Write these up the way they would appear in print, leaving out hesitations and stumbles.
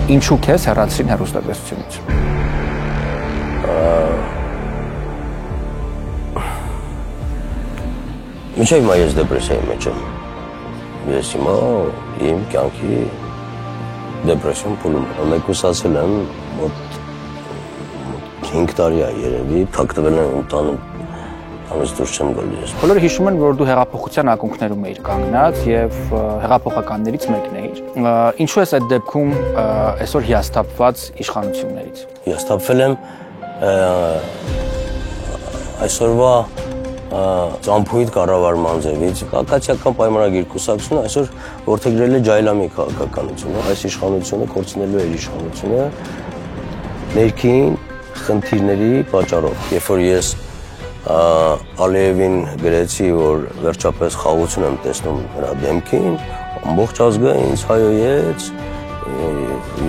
Ինչու քեզ հեռացրին հեռուստատեսությունից։ Մինչև հիմա ես դեպրեսիայի մեջ եմ։ Ես հիմա իմ կյանքի դեպրեսիոն փուլում եմ։ Մեկուսացել եմ մոտ 5 տարի է երևի, թաքնվել եմ տանից դուրս չեմ գալ ես։ Բոլորը հիշում են, որ դու հեղափոխության ակունքներում էիր կանգնած եւ հեղափոխականներից մեկն էիր։ Ինչու ես այդ դեպքում այսօր հիասթափված իշխանություններից։ Հիասթափվել եմ այսօրվա Ծամփույթ կառավարման ձևից ակացիական պայմանագիր կուսակցությունը այսօր որդեգրել է ջայլամի քաղաքականությունը, այս իշխանությունը կորցնելու է իշխանությունը ներքին խնդիրների պատճառով։ Երբ որ ես Ալիևին գրեցի, որ վերջապես խաղաղություն եմ տեսնում նրա դեմքին, ամբողջ ազգը ինձ հայոյեց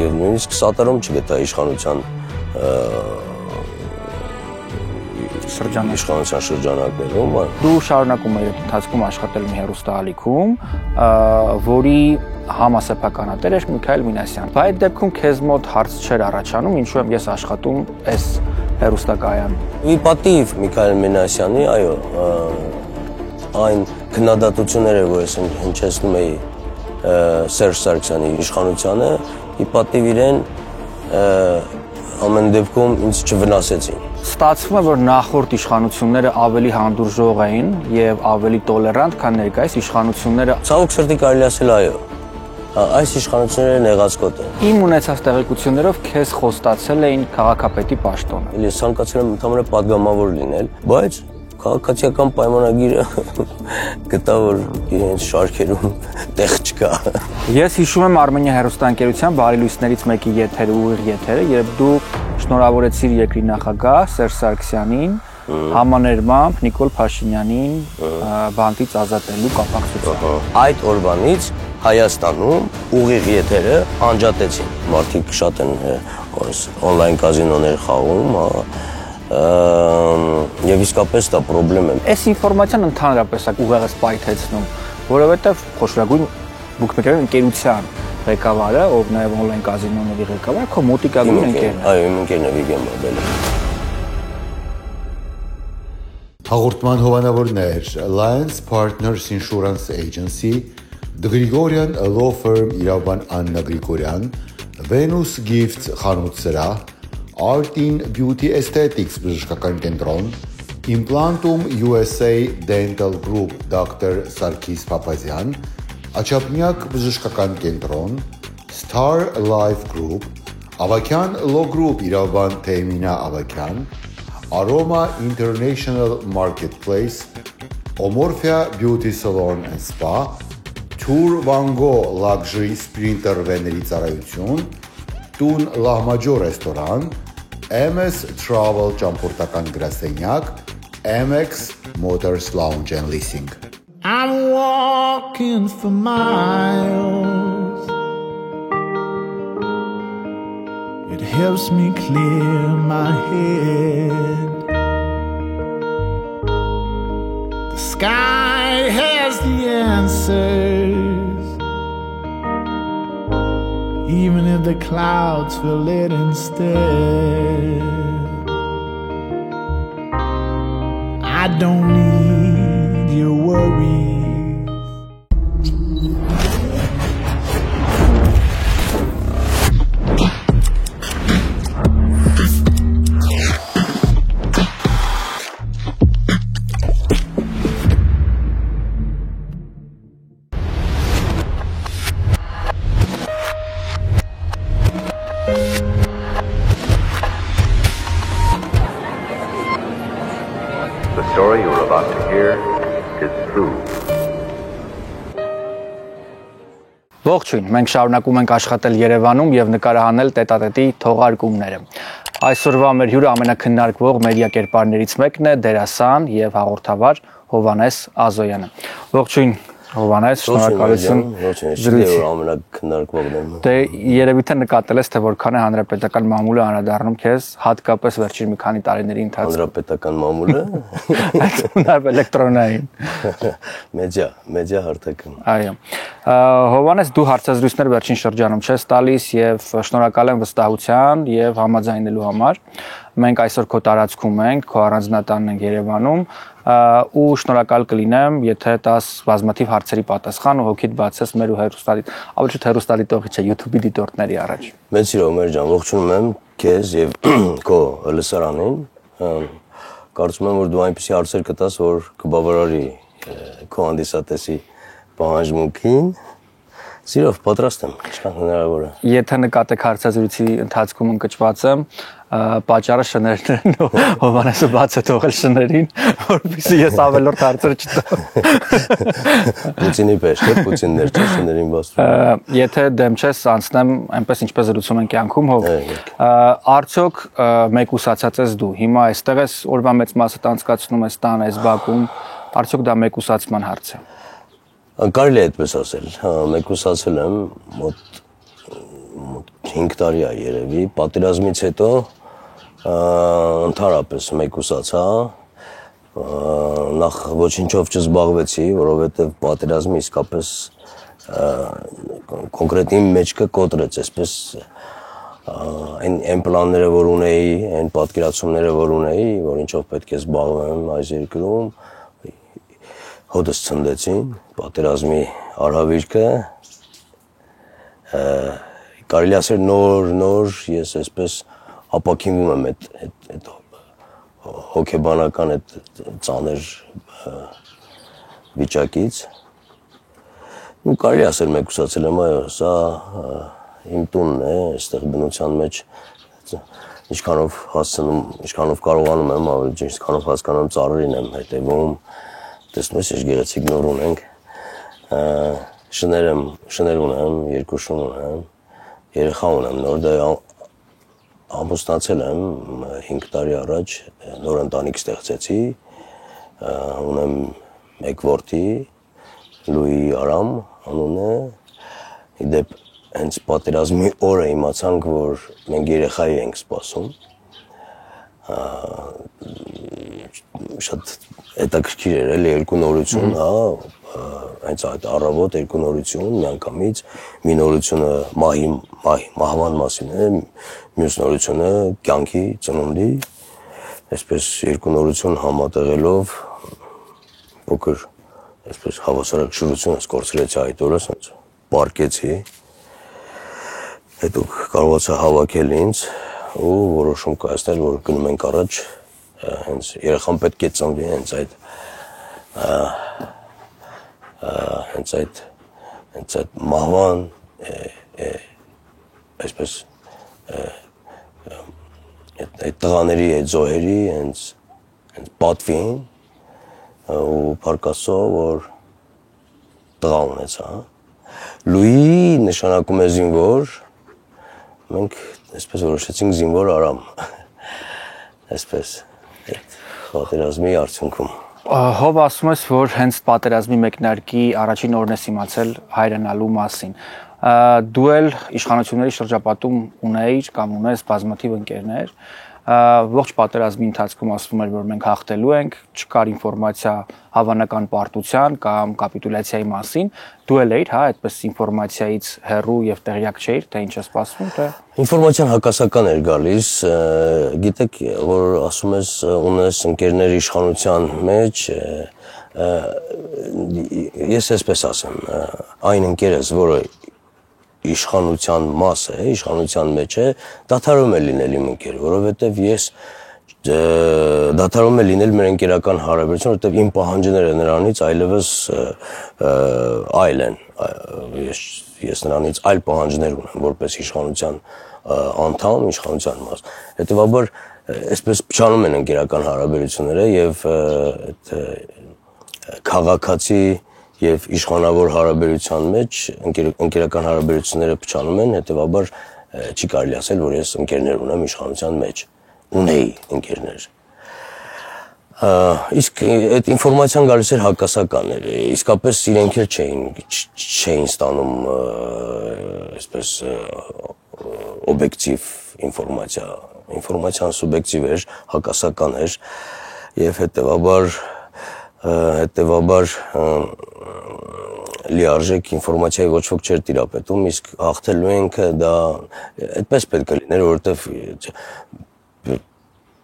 եւ նույնիսկ սատարում չգտա իշխանության իշխանության շրջանակներում։ Դու շարունակում ես այդ ընթացքում աշխատել մի հեռուստաալիքում, որի համասեփականատեր էր Միքայել Մինասյանը։ Բայց այդ դեպքում քեզ մոտ հարց չէր առաջանում, ինչու եմ ես աշխատում այս հեռուստակայանում։ Ի պատիվ Միքայել Մինասյանի, այո, այն քննադատությունները, որ ես հնչեցնում էի Սերժ Սարգսյանի իշխանությանը, ի պատիվ իրեն ամեն դեպքում ինձ չվնասեցին։ Ստացվում է, որ նախորդ իշխանությունները ավելի հանդուրժող էին եւ ավելի տոլերանտ, քան ներկայիս իշխանությունները։ Ցավոք սրտի կարելի ասել այո։ Այս իշխանությունները նեղացկոտ են։ Իմ ունեցած տեղեկություններով քեզ խոստացել էին քաղաքապետի պաշտոնը։ Ես ցանկացել եմ ընդհանրապես падգամավոր լինել, բայց քաղաքացիական պայմանագիրը գտա, որ իրենց շարքերում տեղ չկա։ Ես հիշում եմ Արմենիա հեռուստաընկերության բարի լույսներից մեկի եթերը, ուղիղ եթերը, երբ դու շնորհավորեցիր երկրի նախագահ Սերժ Սարգսյանին համաներմամբ Նիկոլ Փաշինյանին բանտից ազատելու կապակցությամբ։ Այդ օրվանից Հայաստանում ուղիղ եթերը անջատեցին։ Մարդիկ շատ են on-line կազինոներ խաղում, եւ իսկապես դա խնդրեմ է։ Այս ինֆորմացիան ընդհանրապես ուղեղս պայթեցնում, որովհետեւ խոշորագույն բուկմեյքերային ընկերության ղեկավարը, ով նաեւ on-line կազինոների ղեկավարը, քո մոտիկագույն ընկերն է։ Այո, իմ ընկերն է Վիգեն Մոդելը։ Հաղորդման հովանավորներ Alliance Partners Insurance Agency, The Grigorian Law Firm իրավաբան Աննա Գրիգորյան, Venus Gifts խանութ սրահ, Artin Beauty Aesthetics բժշկական կենտրոն, Implantum USA Dental Group Dr. Sarkis Papazian, Աչափնյակ բժշկական կենտրոն, Star Life Group, Ավակյան Law Group իրավաբան Թեյմինա Ավակյան, Aroma International Marketplace, Omorphia Beauty Salon and Spa, Tour Van Gogh Luxury Sprinter վեների ծառայություն, Տուն Լահմաջո ռեստորան, MS Travel ճամփորդական գրասենյակ, MX Motors Lounge and Leasing. I'm walking for miles. It helps me clear my head. The sky has the answers, even if the clouds fill it instead. I don't need your worries. The story you're about to hear is true. Ողջույն, մենք շարունակում ենք աշխատել Երևանում եւ նկարահանել տետատետի թողարկումները։ Այսօրվա մեր հյուրը ամենակննարկվող մեդիա կերպարներից մեկն է դերասան եւ հաղորդավար Հովհաննես Ազոյանը։ Ողջույն Հովանես, շնորհակալություն։ Ոչ ամենակնարկվողն եմ։ Դե երևի թե նկատել ես, թե որքան է հանրապետական մամուլը անդրադառնում քեզ, հատկապես վերջին մի քանի տարիների ընթացքում։ Հանրապետական մամուլը։ Այդ էլեկտրոնային։ Մեդիա հարթակը։ Այո։ Հովանես, դու հարցազրույցներ վերջին շրջանում չես տալիս եւ շնորհակալ եմ վստահության եւ համաձայնելու համար։ Մենք այսօր քո տարածքում ենք, քո առանձնատանն ենք Երևանում, ու շնորհակալ կլինեմ, եթե տաս բազմաթիվ հարցերի պատասխան ու հոգիդ բացես մեր ու հեռուստադիտ, ավելի շուտ հեռուստադիտողի չէ, YouTube-ի դիտորդների առաջ։ Մեծ սիրով մեր ջան, ողջունում եմ քեզ եւ քո լսարանին։ Կարծում եմ, որ դու այնպիսի հարցեր կտաս, որ կբավարարի քո հանդիսատեսի պահանջմունքին։ Սիրով պատրաստ եմ, ինչքան հնարավոր է։ Եթե նկատեք հարցազրույցի ընթացքում ընկճված եմ, պատճառը շներն են, Հովանեսը բաց է թողել շներին, որպեսզի ես ավելորդ հարցեր չտամ։ Պուտինի պես, չէ՞, Պուտիններ չէ, շներին բաց։ Եթե դեմ չես, անցնեմ այնպես ինչպես զրուցում են կյանքում, հով։ Արդյոք մեկուսացած ես դու։ Հիմա այստեղ ես, օրվա մեծ մասը անցկացնում ես տան, ես բակում, արդյոք դա մեկուսացման հարց է։ Կարելի է այդպես ասել, մեկուսացել եմ մոտ 5 տարի է երևի, պատերազմից հետո ընդհանրապես մեկուսացա, նախ ոչինչով չզբաղվեցի, որովհետև պատերազմը իսկապես կոնկրետ իմ մեջքը կոտրեց, այսպես այն պլանները, որ ունեի, այն պատկերացումները, որ ունեի, որ ինչով պետք է զբաղվեմ այս երկրում, հոդս ցնդեցին, պատերազմի արհավիրքը, կարելի ասել նոր ես այսպես ապաքինվում եմ այդ հոգեբանական այդ ծանր վիճակից։ Ու կարելի ասել մեկուսացել եմ, այո, սա իմ տունն է, այստեղ բնության մեջ ինչքանով հասցնում, ինչքանով կարողանում եմ, ավելի ճիշտ, ինչքանով հասկանում ծառերին եմ հետևում, տեսնում ես, ինչ գեղեցիկ նոր ունենք, շներ ունեմ, 2 շուն ունեմ, երեխա ունեմ, նոր դա ամուսնացել եմ 5 տարի առաջ, նոր ընտանիք ստեղծեցի, ունեմ 1 որդի, Լուի Արամ անունն է, իդեպ հենց պատերազմի օրը իմացանք, որ մենք երեխայի ենք սպասում, շատ հետաքրքիր էր, էլի 2 նորություն, հենց այդ առավոտ 2 նորություն, միանգամից, մի նորությունը մահվան մասին է, մյուս նորությունը կյանքի, ծնունդի, այսպես 2 նորություն համատեղելով, փոքր, այսպես հավասարակշռություն կորցրեցի այդ օրը, պարկեցի, հետո կարողացա հավաքել ինձ ու որոշում կայացնել, որ գնում ենք առաջ, հենց երեխան պետք է ծնվի հենց այդ մահվան, այսպես այդ տղաների, այդ զոհերի հենց պատվին ու փառք Աստծո, որ տղա ունեցա։ Լուի նշանակում է զինվոր, մենք այսպես որոշեցինք զինվոր Արամ, այսպես այդ պատերազմի արդյունքում։ Հով ասում ես, որ հենց պատերազմի մեկնարկի առաջին օրն ես իմացել հայրենալու մասին։ Դու էլ իշխանությունների շրջապատում ունեիր կամ ունես բազմաթիվ ընկերներ, ողջ պատերազմի ընթացքում ասվում էր, որ մենք հաղթելու ենք, չկար ինֆորմացիա հավանական պարտության կամ կապիտուլյացիայի մասին, դու էլ էիր, հա, այդպես ինֆորմացիայից հեռու եւ տեղյակ չէիր, թե ինչ է սպասվում, թե ինֆորմացիան հակասական էր գալիս, գիտեք, որ ասում ես ունես ընկերներ իշխանության մեջ, ես այսպես ասեմ, այն ընկերս, որը իշխանության մաս է, իշխանության մեջ է, դադարում է լինել իմ ընկեր, որովհետև ես դադարում է լինել մեր ընկերական հարաբերություն, որովհետև իմ պահանջները նրանից այլևս այլ են, ես նրանից այլ պահանջներ ունեմ, որպես իշխանության անդամ, իշխանության մաս, հետևաբար այսպես փչանում են ընկերական հարաբերությունները և քաղաքացի և իշխանավոր հարաբերության մեջ ընկերական հարաբերությունները փչանում են, հետևաբար չի կարելի ասել, որ ես ընկերներ ունեմ իշխանության մեջ, ունեի ընկերներ։ Իսկ այդ ինֆորմացիան գալիս էր հակասականներ, իսկապես իրենք էլ չէին ստանում այսպես օբյեկտիվ ինֆորմացիան սուբյեկտիվ էր, հակասական էր եւ հետեւաբար լիարժեք ինֆորմացիայի ոչ ոք չէր տիրապետում, իսկ հաղթելու ենք դա այդպես պետք է լիներ, որովհետեւ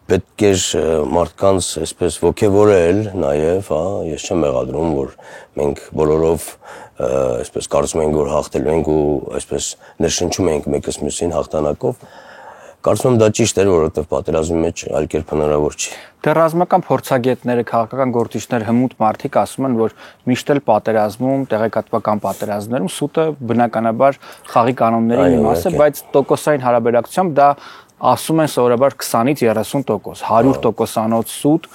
պետք էր մարդկանց այսպես ոգևորել նաև, հա, ես չեմ մեղադրում, որ մենք բոլորով այսպես կարծում ենք, որ հաղթելու ենք ու այսպես ներշնչում ենք մեկս մյուսին հաղթանակով։ Կարծում եմ դա ճիշտ էր, որովհետև պատերազմի մեջ այլ կերպ հնարավոր չի։ Դե ռազմական փորձագետները, քաղաքական գործիչներ, հմուտ մարդիկ ասում են, որ միշտ էլ պատերազմում, տեղեկատվական պատերազմներում սուտը բնականաբար խաղի կանոնների մի մաս է, բայց տոկոսային հարաբերակցությամբ դա ասում են սովորաբար 20-ից 30%, 100%-անոց սուտ,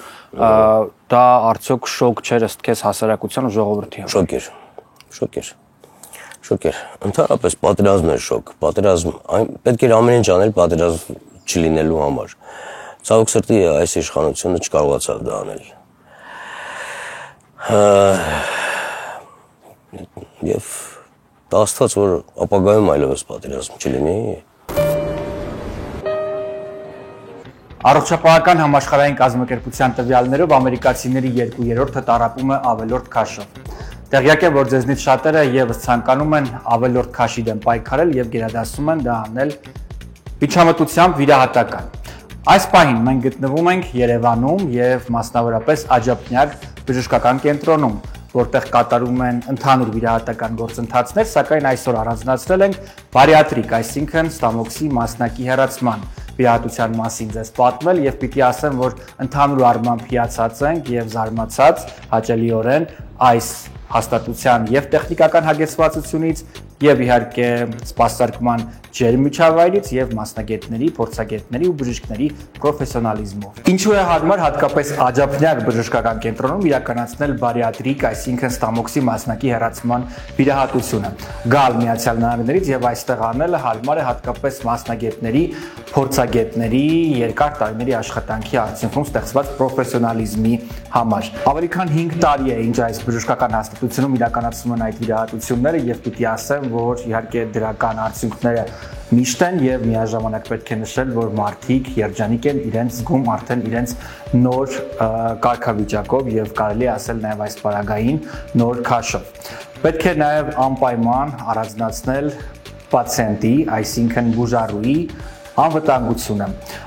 դա արդյոք շոկ չէր ըստ քեզ հասարակության ու ժողովրդի համար։ Շոկ էր։ Ընդհանրապես պատերազմն էր շոկ։ Պատերազմ պետք էր ամեն ինչ անել պատերազմ չլինելու համար։ Ցավոք սրտի այս իշխանությունը չկարողացավ դա անել։ Եվ դա աստված որ ապագայում այլևս պատերազմ չլինի։ Առողջապահական համաշխարհային կազմակերպության տվյալներով ամերիկացիների 2/3-ը տառապում է ավելորդ քաշով։ Տեղյակ է, որ ձեզնից շատերը եւս ցանկանում են ավելորդ քաշի դեմ պայքարել եւ գերադասում են դա անել միջամտությամբ վիրահատական։ Այս պահին մենք գտնվում ենք Երևանում եւ մասնավորապես Աջափնյակ բժշկական կենտրոնում, որտեղ կատարում են ընդհանուր վիրահատական գործընթացներ, սակայն այսօր առանձնացրել ենք բարիատրիկ, այսինքն ստամոքսի մասնակի հեռացման վիրահատության մասին ձեզ պատմել եւ պիտի ասեմ, որ ընդհանուր առմամբ հիացած ենք եւ զարմացած հաճելիորեն այս հաստատության եւ տեխնիկական հագեցվածությունից եւ իհարկե սպասարկման ջերմ միջավայրից եւ մասնագետների, փորձագետների ու բժիշկների պրոֆեսիոնալիզմով։ Ինչու է հարմար հատկապես Աջափնյակ բժշկական կենտրոնում իրականացնել բարիատրիկ, այսինքն ստամոքսի մասնակի հեռացման վիրահատությունը։ Գալ Միացյալ Նահանգներից եւ այստեղ անելը հարմար է հատկապես մասնագետների, փորձագետների երկար տարիների աշխատանքի արդյունքում ստեղծված պրոֆեսիոնալիզմի համար։ Ավելի քան 5 տարի է ինչ այս բժշկական հաստատությունում իրականացվում են այդ վիրահատությունները եւ պիտի ասեմ, որ իհարկե դրական արդյունքները միշտ են եւ միաժամանակ պետք է նշել, որ մարդիկ երջանիկ են իրենց զգում արդեն իրենց նոր կարգավիճակով եւ կարելի է ասել նաեւ այս պարագային նոր քաշով։ Պետք է նաեւ անպայման առանձնացնել պացիենտի, այսինքն բուժառուի անվտանգությունը,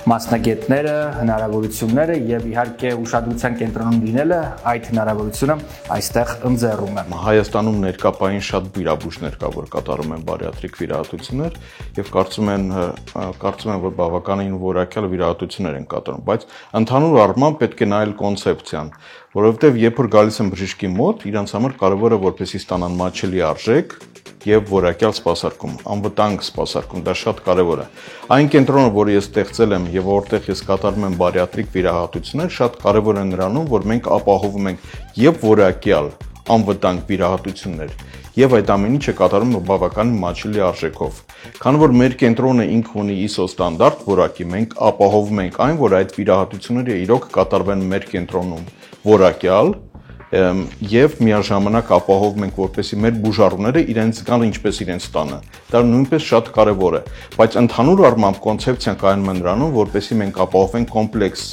մասնագետները, հնարավորությունները եւ իհարկե ուշադրության կենտրոնում լինելը այդ հնարավորությունը այստեղ ընձեռում է։ Հայաստանում ներկապային շատ վիրաբույժներ կա, որ կատարում են բարիատրիկ վիրահատություններ եւ կարծում են, որ բավականին որակյալ վիրահատություններ են կատարում, բայց ընդհանուր առմամբ պետք է նայել կոնցեպցիան, որովհետեւ երբ որ գալիս են բժշկի մոտ, իրանց համար կարեւոր է որպեսզի ստանան մատչելի արժեք եւ որակյալ սպասարկում, անվտանգ սպասարկում, դա շատ կարեւոր է։ Այն կենտրոնը, որը ես ստեղծել եմ եւ որտեղ ես կատարում եմ բարիատրիկ վիրահատություններ, շատ կարեւոր է նրանում, որ մենք ապահովում ենք եւ որակյալ անվտանգ վիրահատություններ եւ այդ ամեն ինչը կատարում է բավականին մատչելի արժեքով։ Քանի որ մեր կենտրոնը ինքը ունի ISO ստանդարտ որակի, մենք ապահովում ենք այն, որ այդ վիրահատությունները իրոք կատարվեն մեր կենտրոնում որակյալ եւ միաժամանակ ապահովում ենք, որպեսզի մեր բուժառուները իրենց զգան ինչպես իրենց տանը։ Դա նույնպես շատ կարեւոր է, բայց ընդհանուր առմամբ կոնցեպցիան կայանում է նրանում, որպեսզի մենք ապահովենք կոմպլեքս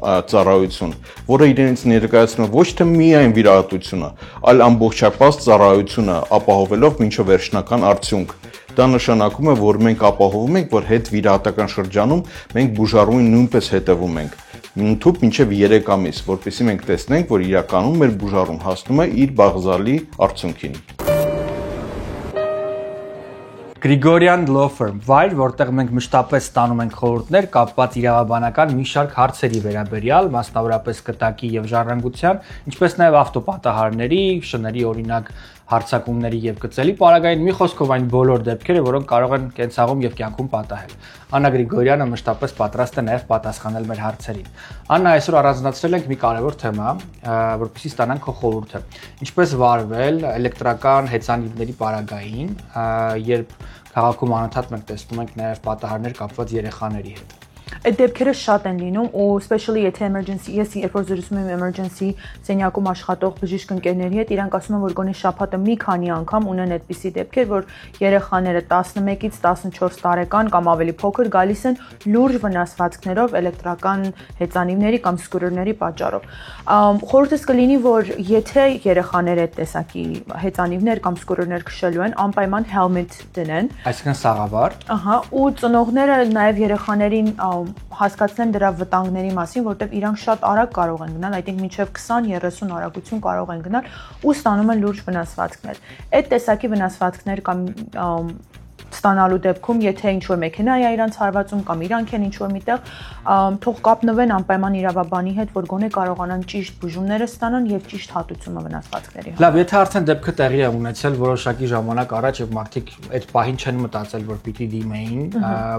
ծառայություն, որը իրենց ներկայացնում է ոչ թե միայն վիրահատությունը, այլ ամբողջական ծառայությունը ապահովելով մինչև վերջնական արդյունք։ Դա նշանակում է, որ մենք ապահովում ենք, որ հետ վիրահատական շրջանում մենք բուժառուին նույնպես հետևում ենք։ Մինչև մինչև 3 ամիս, որպեսզի մենք տեսնենք, որ իրականում մեր բուժառուն հասնում է իր բաղձալի արդյունքին։ Grigorian Law Firm, վայր, որտեղ մենք մշտապես ստանում ենք խորհուրդներ կապված իրավաբանական մի շարք հարցերի վերաբերյալ, մասնավորապես կտակի եւ ժառանգության, ինչպես նաեւ ավտոպատահարների, շների օրինակ հարցակումների եւ գծելի պարագային, մի խոսքով այն բոլոր դեպքերը, որոնք կարող են կենցաղում եւ կյանքում պատահել։ Աննա Գրիգորյանը մշտապես պատրաստ է նաեւ պատասխանել մեր հարցերին։ Աննա, այսօր առանձնացրել ենք մի կարևոր թեմա, որպեսզի ստանանք քո խորհուրդը։ Ինչպես վարվել էլեկտրական հեծանիվների պարագային, երբ քաղաքում անընդհատ մենք տեսնում ենք նաեւ պատահարներ կապված երեխաների հետ։ Այդ դեպքերը շատ են լինում ու especially եթե emergency, ես երբ որ զրուցում եմ emergency սենյակում աշխատող բժիշկ ընկերների հետ, իրանք ասում են, որ գոնե շաբաթը մի քանի անգամ ունեն այդպիսի դեպքեր, որ երեխաները 11-ից 14 տարեկան կամ ավելի փոքր գալիս են լուրջ վնասվածքներով էլեկտրական հեծանիվների կամ սկրուրների պատճառով։ Խորհուրդս կլինի, որ եթե երեխաները այդ տեսակի հեծանիվներ կամ սկրուրներ քշելու են, անպայման helmet դնեն։ Այսինքն սաղավարտ։ Ահա, ու ծնողները նաև երեխաներին հասկացնեն դրա վտանգների մասին, որտեղ իրանք շատ արագ կարող են գնալ, I think մինչև 20-30 արագություն կարող են գնալ ու ստանում են լուրջ վնասվածքներ։ Այդ տեսակի վնասվածքներ կամ ստանալու դեպքում, եթե ինչ-որ մեքենա է իրանց հարվածում կամ իրանք են ինչ-որ միտեղ, թող կապնվեն անպայման իրավաբանի հետ, որ գոնե կարողանան ճիշտ բուժումները ստանան եւ ճիշտ հատուցումը վնասվածքների։ Լավ, եթե արդեն դեպքը տեղի է ունեցել որոշակի ժամանակ առաջ եւ մարդիկ այդ պահին չեն մտածել, որ պիտի դիմեին,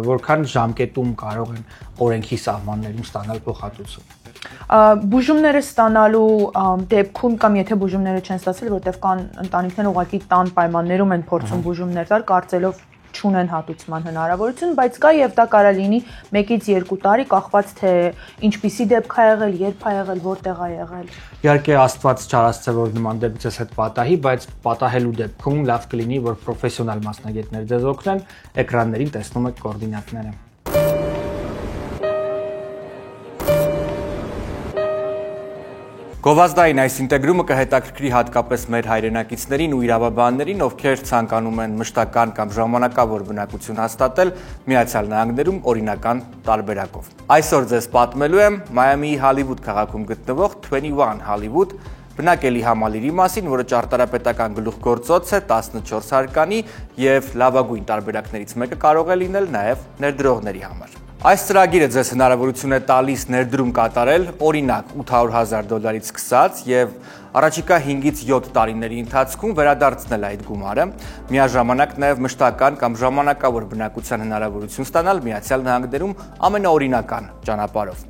որքան ժամկետում կարող են օրենքի սահմաններում ստանալ փոխհատուցում։ Բուժումները ստանալու դեպքում կամ եթե բուժումները չեն ստացել, որտեղ կան ընտանիքներ ուղղակի տան պայմաններում են փորձում բուժումներ տալ, կարծելով չունեն հատուցման հնարավորություն, բայց կա եւ դա կարա լինի 1-ից 2 տարի, կախված թե ինչպիսի դեպք է եղել, երբ է եղել, որտեղ է եղել։ Իհարկե Աստված չարացե, որ նման դեպքից ես հետ պատահի, բայց պատահելու դեպքում լավ կլինի, որ պրոֆեսիոնալ մասնագետներ ձեզ օգնեն, էկրաններին տեսնում եք կոորդինատները։ Գովազդային այս ինտեգրումը կհետաքրքրի հատկապես մեր հայրենակիցներին ու իրավաբաններին, ովքեր ցանկանում են մշտական կամ ժամանակավոր բնակություն հաստատել Միացյալ Նահանգներում օրինական տարբերակով։ Այսօր ձեզ պատմելու եմ Մայամիի Հոլիվուդ քաղաքում գտնվող 21 Hollywood բնակելի համալիրի մասին, որը ճարտարապետական գլուխգործոց է 14 հարկանի եւ լավագույն տարբերակներից մեկը կարող է լինել նաեւ ներդրողների համար։ Այս ծրագիրը ձեզ հնարավորություն է տալիս ներդրում կատարել, օրինակ $800,000-ից սկսած եւ առաջիկա 5-ից 7 տարիների ընթացքում վերադարձնել այդ գումարը, միաժամանակ նաեւ մշտական կամ ժամանակավոր բնակության հնարավորություն ստանալ Միացյալ Նահանգներում ամենաօրինական ճանապարհով։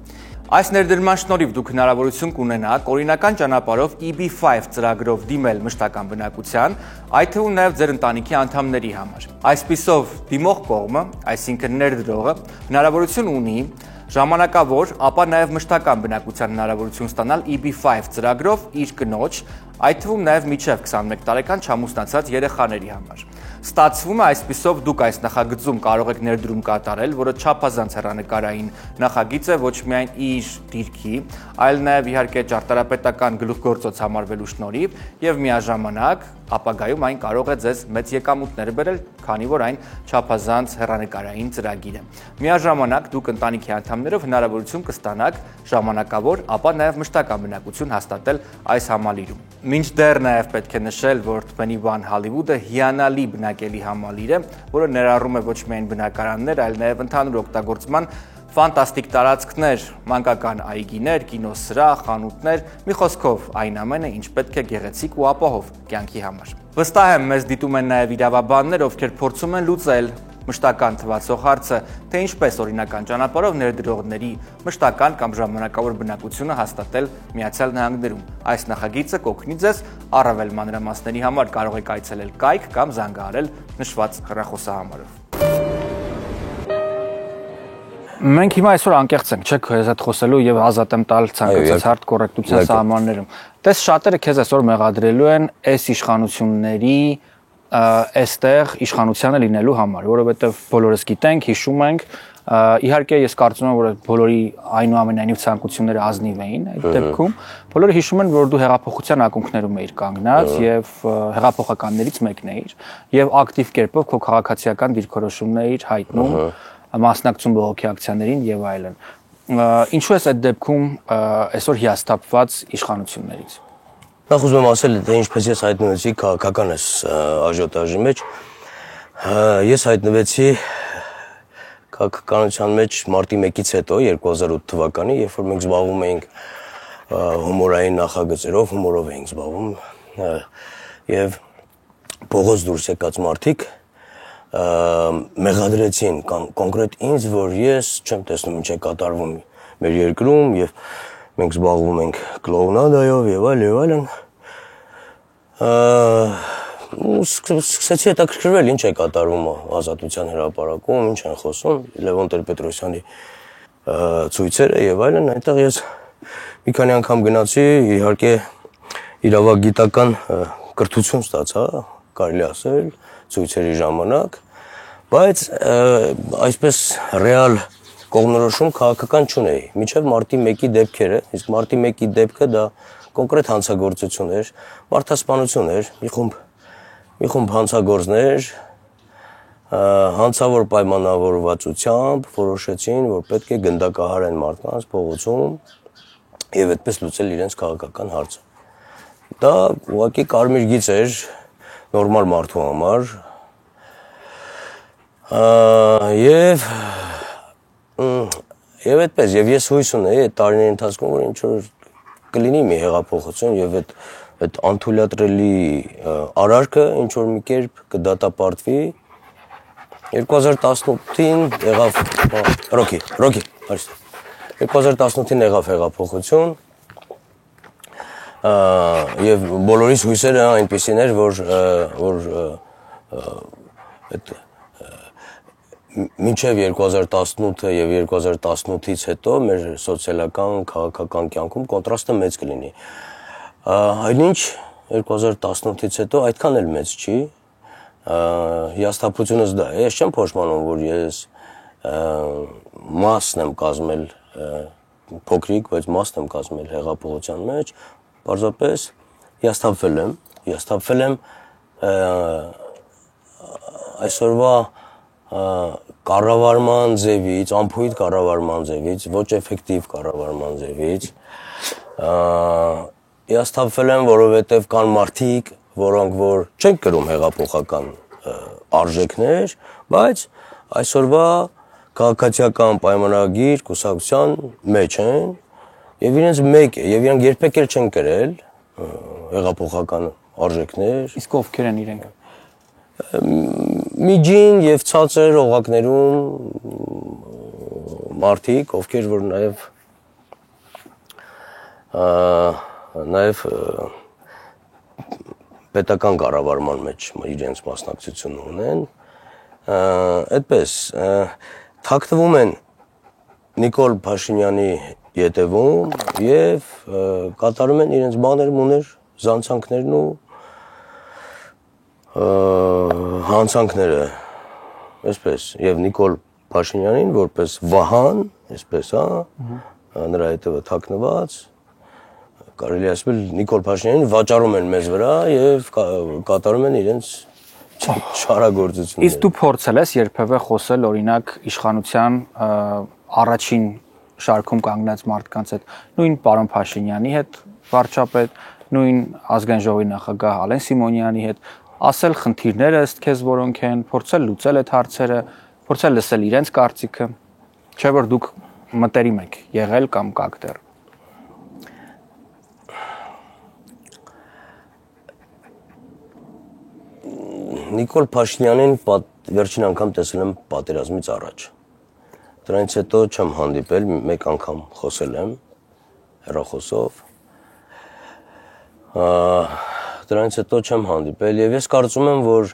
Այս ներդրման շնորհիվ դուք հնարավորություն կունենաք օրինական ճանապարհով EB5 ծրագրով դիմել մշտական բնակության, այդ թվում նաև ձեր ընտանիքի անդամների համար։ Այսպիսով դիմող կողմը, այսինքն ներդրողը, հնարավորություն ունի ժամանակավոր, ապա նաև մշտական բնակության հնարավորություն ստանալ EB5 ծրագրով իր կնոջ, այդ թվում նաև մինչև 21 տարեկան չամուսնացած երեխաների համար։ Ստացվում է այսպիսով դուք այս նախագծում կարող եք ներդրում կատարել, որը չափազանց հեռանկարային նախագիծ է ոչ միայն իր դիրքի, այլ նաև իհարկե ճարտարապետական գլուխգործոց համարվելու շնորհիվ եւ միաժամանակ ապագայում այն կարող է ձեզ մեծ եկամուտներ բերել, քանի որ այն չափազանց հեռանկարային ծրագիր է։ Միաժամանակ դուք ընտանիքի անդամներով հնարավորություն կստանաք ժամանակավոր, ապա նաև մշտական բնակություն հաստատել այս համալիրում։ Մինչդեռ նաև պետք է նշել, որ 21 Hollywood-ը հիանալի բնակելի համալիր է, որը ներառում է ոչ միայն բնակարաններ, այլ նաև ընդհանուր օգտագործման ֆանտաստիկ տարածքներ, մանկական այգիներ, կինոսրահ, խանութներ, մի խոսքով այն ամենը, ինչ պետք է գեղեցիկ ու ապահով կյանքի համար։ Վստահ եմ, մեզ դիտում են նաև իրավաբաններ, ովքեր փորձում են լուծել մշտական թվացող հարցը, թե ինչպես օրինական ճանապարհով ներդրողների մշտական կամ ժամանակավոր բնակությունը հաստատել Միացյալ Նահանգներում։ Այս նախագիծը կօգնի ձեզ առավել մանրամասների համար կարող եք այցելել կայք կամ զանգահարել նշված հեռախոսահամարով։ Մենք հիմա այսօր անկեղծ ենք, չէ՞, քեզ հետ խոսելու եւ ազատ եմ տալ ցանկացած հարց կոռեկտության սահմաններում։ Տես շատերը քեզ այսօր մեղադրելու են այս իշխանությունների այստեղ իշխանությանը լինելու համար, որովհետեւ բոլորս գիտենք, հիշում ենք, իհարկե ես կարծում եմ, որ բոլորի այնուամենայնիվ ցանկությունները ազնիվ էին այդ դեպքում, բոլորը հիշում են, որ դու հեղափոխության ակունքներում էիր կանգնած եւ հեղափոխականներից մեկն էիր եւ ակտիվ կերպով քո քաղաքացիական դիրքորոշումներ էիր հայտնում մասնակցում բողոքի ակցիաներին եւ այլն։ Ինչու է այդ դեպքում այսօր հիասթափված իշխանություններից։ Նախ ուզում եմ ասել, թե ինչպես ես հայտնվեցի քաղաքական այս աժիոտաժի մեջ, ես հայտնվեցի քաղաքականության մեջ մարտի 1-ից հետո 2008 թվականի, երբ որ մենք զբաղվում էինք հումորային նախագծերով, հումորով էինք զբաղվում եւ փողոց դուրս եկած մարդիկ մեղադրեցին կոնկրետ ինձ, որ ես չեմ տեսնում ինչ է կատարվում մեր երկրում եւ մենք զբաղվում ենք կլոունադայով եւ այլն։ Սկսեցի հետաքրքրվել ինչ է կատարվում Ազատության հրապարակում, ինչ են խոսում Լևոն Տեր-Պետրոսյանի ցույցերը եւ այլն, այնտեղ ես մի քանի անգամ գնացի, իհարկե իրավագիտական կրթություն ստացա, կարելի ասել, ցույցերի ժամանակ, բայց այսպես ռեալ կողմնորոշում քաղաքական չունեի, մինչև մարտի 1-ի դեպքերը, իսկ մարտի 1-ի դեպքը դա կոնկրետ հանցագործություն էր, մարդասպանություն էր, մի խումբ հանցագործներ հանցավոր պայմանավորվածությամբ որոշեցին, որ պետք է գնդակահարեն մարդկանց փողոցում եւ այդպես լուծել իրենց քաղաքական հարցը։ Դա ուղղակի կարմիր գիծ էր նորմալ մարդու համար եւ այդպես եւ ես հույս ունեի այդ տարիների ընթացքում որ ինչ որ կլինի մի հեղափոխություն եւ այդ անթույլատրելի արարքը ինչ որ մի կերպ կդատապարտվի 2018-ին եղավ Ռոքի 2018-ին եղավ հեղափոխություն եւ բոլորիս հույսերը այնպեսին էր որ այդ մինչև 2018 եւ 2018-ից հետո մեր սոցիալական քաղաքական կյանքում կոնտրաստը մեծ կլինի։ Այնինչ 2018-ից հետո այդքան էլ մեծ չի։ Հիասթափությունս դա է։ Ես չեմ փոշմանում, որ ես մասն եմ կազմել փոքրիկ, բայց մասն եմ կազմել հեղափոխության մեջ, պարզապես հիասթափվել եմ այսօրվա կառավարման ձևից, անփույթ կառավարման ձևից, ոչ էֆեկտիվ կառավարման ձևից հիասթափվել եմ, որովհետև կան մարդիկ, որոնք որ չեն կրում հեղափոխական արժեքներ, բայց այսօրվա քաղաքացիական պայմանագիր կուսակցության մեջ են եւ իրենց մեկ է եւ իրանք երբեք էլ չեն կրել հեղափոխական արժեքներ։ Իսկ ովքեր են իրենք։ Միջին եւ ցածր օղակներում մարդիկ, ովքեր որ նաեւ պետական կառավարման մեջ իրենց մասնակցություն ունեն, այդպես թաքնվում են Նիկոլ Փաշինյանի ետևում եւ կատարում են իրենց բաներ, զանցանքներն ու հանցանքները, այսպես, եւ Նիկոլ Փաշինյանին որպես Վահան, այսպես, նրա հետևը թաքնված, կարելի ասել Նիկոլ Փաշինյանին վաճառում են մեզ վրա եւ կատարում են իրենց շարագործությունները։ Իսկ դու փորձել ես երբևէ խոսել օրինակ իշխանության առաջին շարքում կանգնած մարդկանց հետ, նույն պարոն Փաշինյանի հետ, վարչապետ, նույն ազգային ժողովի նախագահ Ալեն Սիմոնյանի հետ, ասել խնդիրները ըստ քեզ որոնք են, փորձել լուծել այդ հարցերը, փորձել լսել իրենց կարծիքը, չէ՞ որ դուք մտերիմ եք եղել կամ կաք դեռ։ Նիկոլ Փաշինյանին վերջին անգամ տեսել եմ պատերազմից առաջ։ Դրանից հետո չեմ հանդիպել, մեկ անգամ խոսել եմ հեռախոսով։ Դրանից հետո չեմ հանդիպել եւ ես կարծում եմ, որ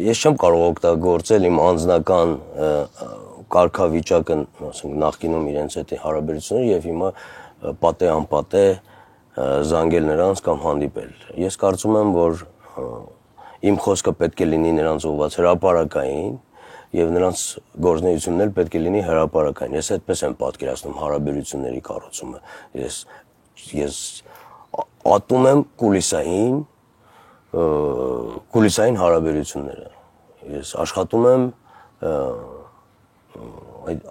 ես չեմ կարող օգտագործել իմ անձնական կարգավիճակը, ասենք նախկինում իրենց հետ հարաբերությունները եւ հիմա պատե-անպատե զանգել նրանց կամ հանդիպել։ Ես կարծում եմ, որ իմ խոսքը պետք է լինի նրանց ուղղված հրապարակային եւ նրանց գործունեությունն էլ պետք է լինի հրապարակային։ Ես այդպես եմ պատկերացնում հարաբերությունների կառուցումը։ Ես ատում եմ կուլիսային հարաբերությունները։ Ես աշխատում եմ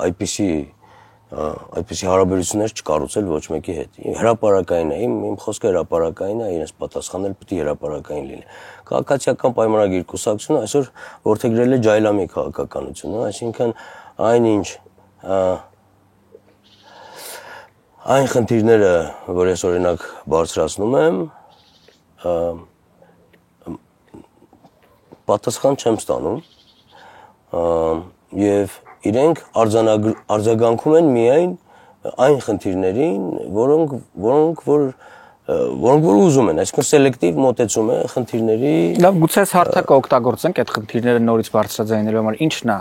այդպիսի հարաբերություններ չկառուցել ոչ մեկի հետ։ Հրապարակային է, իմ խոսքը հրապարակային է, իրենց պատասխանել պետք է հրապարակային լինի։ Քաղաքացիական պայմանագիր կուսակցությունը այսօր որդեգրել է ջայլամի քաղաքականությունը, այսինքն այնինչ այն խնդիրները, որ ես օրինակ բարձրացնում եմ, պատասխան չեմ ստանում եւ իրենք արձագանքում են միայն այն խնդիրներին, որոնք որ որոնք որ ուզում են, այսինքն սելեկտիվ մոտեցում է խնդիրների։ Լավ, գուցե այս հարթակը օգտագործենք այդ խնդիրները նորից բարձրաձայնելու համար, ի՞նչն է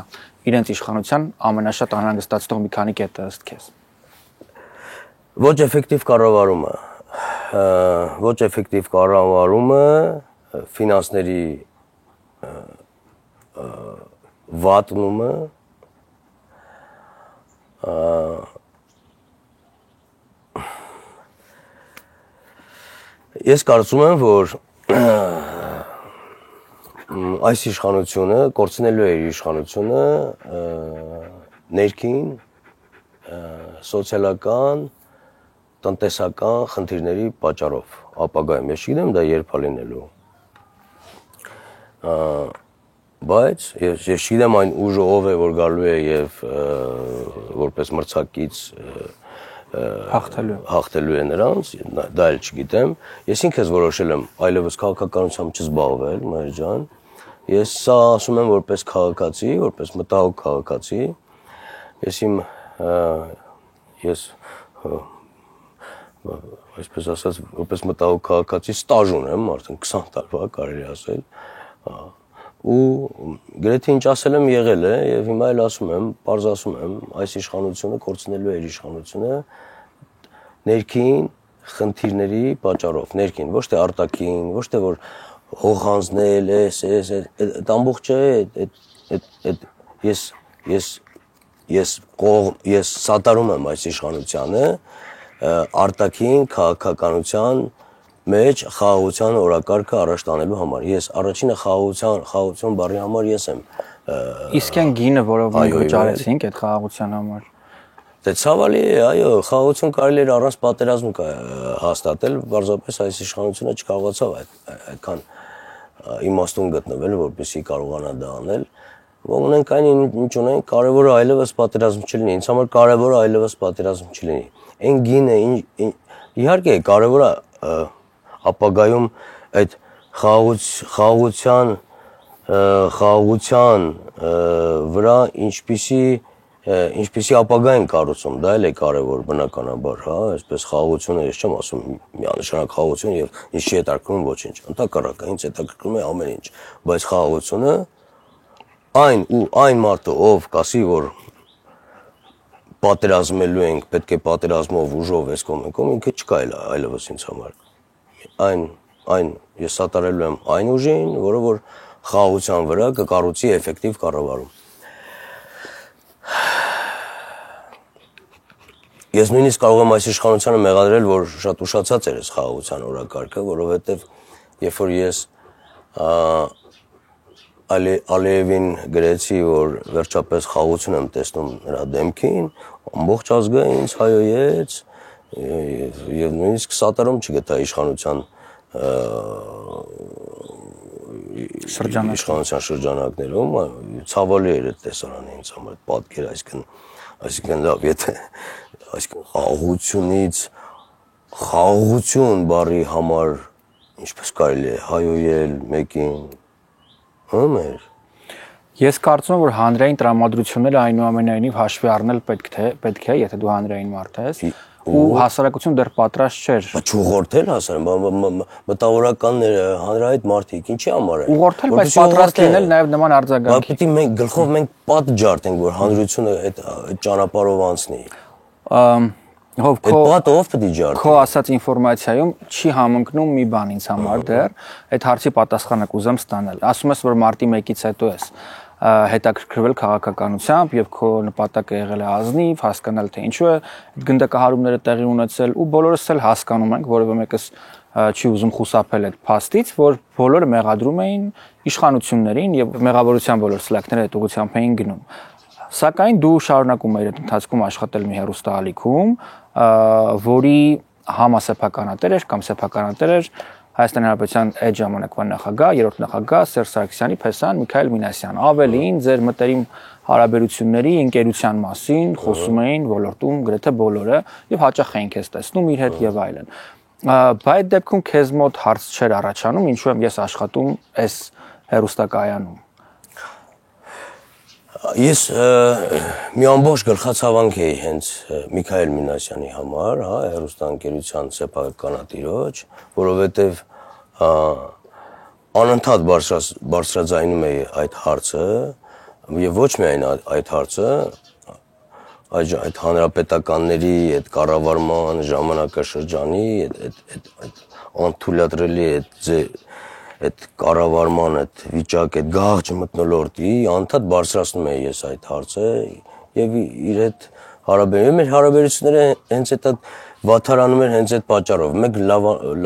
իրենց իշխանության ամենաշատ անհանգստացնող մի քանի կետը ըստ քեզ։ Ոչ էֆեկտիվ կառավարումը, ոչ էֆեկտիվ կառավարումը, ֆինանսների վատնումը, ես կարծում եմ, որ այս իշխանությունը կորցնելու է իր իշխանությունը ներքին սոցիալական, տնտեսական խնդիրների պատճառով ապագայում։ Ես չգիտեմ դա երբ է լինելու։ Բայց ես չգիտեմ այն ուժը ով է, որ գալու է եւ որպես մրցակից հաղթելու է նրանց, դա էլ չգիտեմ։ Ես ինքս որոշել եմ այլևս քաղաքականությամբ չզբաղվել, մայր ջան։ Ես սա ասում եմ որպես քաղաքացի, որպես մտահոգ քաղաքացի։ Ես այսպես ասած, որպես մտահոգ քաղաքացի ստաժ ունեմ, արդեն 20 տարվա կարելի ասել։ Ու գրեթե ինչ ասել եմ եղել է եւ հիմա էլ ասում եմ, պարզ ասում եմ, այս իշխանությունը կորցնելու է իր իշխանությունը ներքին խնդիրների պատճառով, ներքին, ոչ թե արտաքին, ոչ թե որ հողանձնել է, այդ ամբողջը ես սատարում եմ այս իշխանությանը արտաքին քաղաքականության մեջ խաղաղության օրակարգը առաջ տանելու համար։ Ես առաջինը խաղաղություն բառի համար ես եմ։ Իսկ այն գինը, որով մենք վճարեցինք այդ խաղաղության համար։ Դե ցավալի է, այո, խաղաղություն կարելի էր առանց պատերազմի հաստատել, պարզապես այս իշխանությունը չկարողացավ այդքան իմաստուն գտնվել, որպեսզի կարողանա դա անել։ Ունենք այն ինչ ունենք, կարևորը այլևս պատերազմ չլինի։ Ինձ համար կարևորը այլևս պատերազմ չլինի։ Այն գինը իհարկե կարևորը ապագայում այդ խաղաղության վրա ինչպիսի ապագա են կառուցում, դա էլ է կարևոր բնականաբար, հա, այսպես խաղաղությունը ես չեմ ասում միանշանակ խաղաղություն եւ ինչ չի հետաքրքրում ոչինչ, ընդհակառակը ինձ հետաքրքրում է ամեն ինչ, բայց խաղաղությունը այն մարդը, ով կասի, որ պատերազմելու ենք, պետք է պատերազմով ուժով էս կոմ, ինքը չկա այլևս ինձ համար։ Ես սատարելու եմ այն ուժին, որը որ խաղաղության վրա կկառուցի էֆեկտիվ կառավարում։ Ես նույնիսկ կարող եմ այս իշխանությանը մեղադրել, որ շատ ուշացած էր այս խաղաղության օրակարգը, որովհետև երբ որ ես Ալիևին գրեցի, որ վերջապես խաղաղություն եմ տեսնում նրա դեմքին, ամբողջ ազգը ինձ հայոյեց եւ նույնիսկ սատարում չգտա իշխանության շրջանակներում, ցավալի էր այդ տեսարանը ինձ համար, պատկեր, այսինքն լավ, եթե խաղաղություն բառի համար ինչպես կարելի է հայոյել մեկին, մեր։ Ես կարծում եմ, որ հանրային տրամադրությունները այնուամենայնիվ հաշվի առնել պետք է, եթե դու հանրային մարդ ես, ու հասարակություն դեռ պատրաստ չէր։ Չուղղորդել մտավորականները, հանրահայտ մարդիկ, ինչի համար են։ Ուղղորդել, բայց պատրաստ լինել նաև նման արձագանքի։ Պիտի մենք գլխով պատ ջարդենք, որ հանրությունը այդ ճանապարհով անցնի։ Քո ասած ինֆորմացիայում չի համընկնում մի բան ինձ համար դեռ, այդ հարցի պատասխանը կուզեմ ստանալ։ Ասում ես, որ մարտի 1-ից հետո ես հետաքրքրվել քաղաքականությամբ եւ քո նպատակը եղել է ազնիվ, հասկանալ թե ինչու է այդ գնդակահարումները տեղի ունեցել ու բոլորս էլ հասկանում ենք, որովհետեւ մեկս չի ուզում խուսափել այդ փաստից, որ բոլորը մեղադրում էին իշխանություններին եւ մեղավորության բոլոր սլակները այդ ուղղությամբ էին գնում։ Սակայն դու շարունակում ես այդ ընթացքում աշխատել մի հեռուստաալիքում, որի համասեփականատեր էր կամ սեփականատեր էր Հայաստանի Հանրապետության այդ ժամանակվա նախագահ, երրորդ նախագահ Սերժ Սարգսյանի փեսան Միքայել Մինասյան։ Ավելին ձեր մտերիմ հարաբերությունների ընկերության մասին խոսում էին ոլորտում գրեթե բոլորը եւ հաճախ էին քեզ տեսնում իր հետ եւ այլն։ Բայց դեպքում քեզ մոտ հարց չէր առաջանում, ինչու եմ ես աշխատում այս հեռուստակայանում։ Ես մի ամբողջ գլխացավանք էի հենց Միքայել Մինասյանի համար, հա, հեռուստաընկերության սեփականատիրոջ, որովհետև անընդհատ բարձրաձայնում էի այդ հարցը, եւ ոչ միայն այդ հարցը, այդ հանրապետականների, այդ կառավարման ժամանակաշրջանի, այդ անթույլատրելի այդ կառավարման, այդ վիճակ, այդ գաղջ մթնոլորտի անընդհատ բարձրացնում էի ես այդ հարցը եւ իր այդ մեր հարաբերությունները հենց այդ վաթարանում էր հենց այդ պատճառով։ Մեկ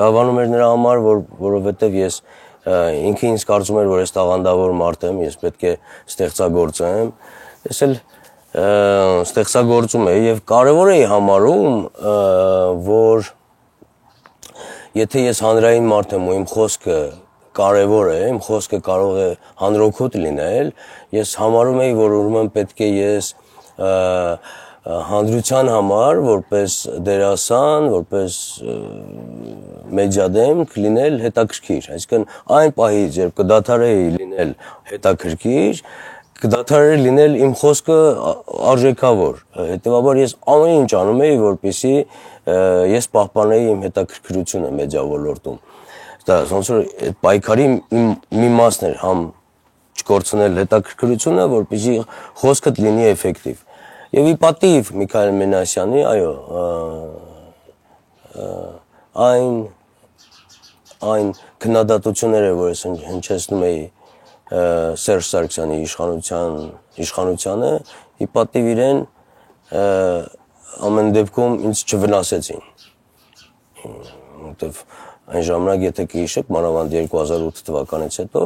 լավանում էր նրա համար, որովհետեւ ես ինքը ինձ կարծում էր, որ ես տաղանդավոր մարդ եմ, ես պետք է ստեղծագործեմ։ Ես էլ ստեղծագործում էի եւ կարեւոր էի համարում, որ եթե ես հանրային մարդ եմ ու իմ խոսքը կարևոր է, իմ խոսքը կարող է հանրօգուտ լինել, ես համարում էի, որ ուրեմն պետք է ես հանրության համար, որպես դերասան, որպես մեդիադեմք լինել հետաքրքիր, այսինքն այն պահից, երբ կդադարեի լինել հետաքրքիր, կդադարեի լինել իմ խոսքը արժեքավոր, հետևաբար ես ամեն ինչ անում էի, որպեսզի ես պահպանեի իմ հետաքրքրությունը մեդիա ոլորտում։ Դա ոնց որ այդ պայքարի մի մասն էր, համ չկորցնել հետաքրքրությունը, որպեսզի խոսքդ լինի էֆեկտիվ։ Եվ ի պատիվ Միքայել Մինասյանի, այո, այն քննադատությունները, որ ես հնչեցնում էի Սերժ Սարգսյանի իշխանությանը, ի պատիվ իրեն ամեն դեպքում ինձ չվնասեցին։ Որտեվ այն ժամանակ եթե կհիշեք, մանավանդ 2008 թվականից հետո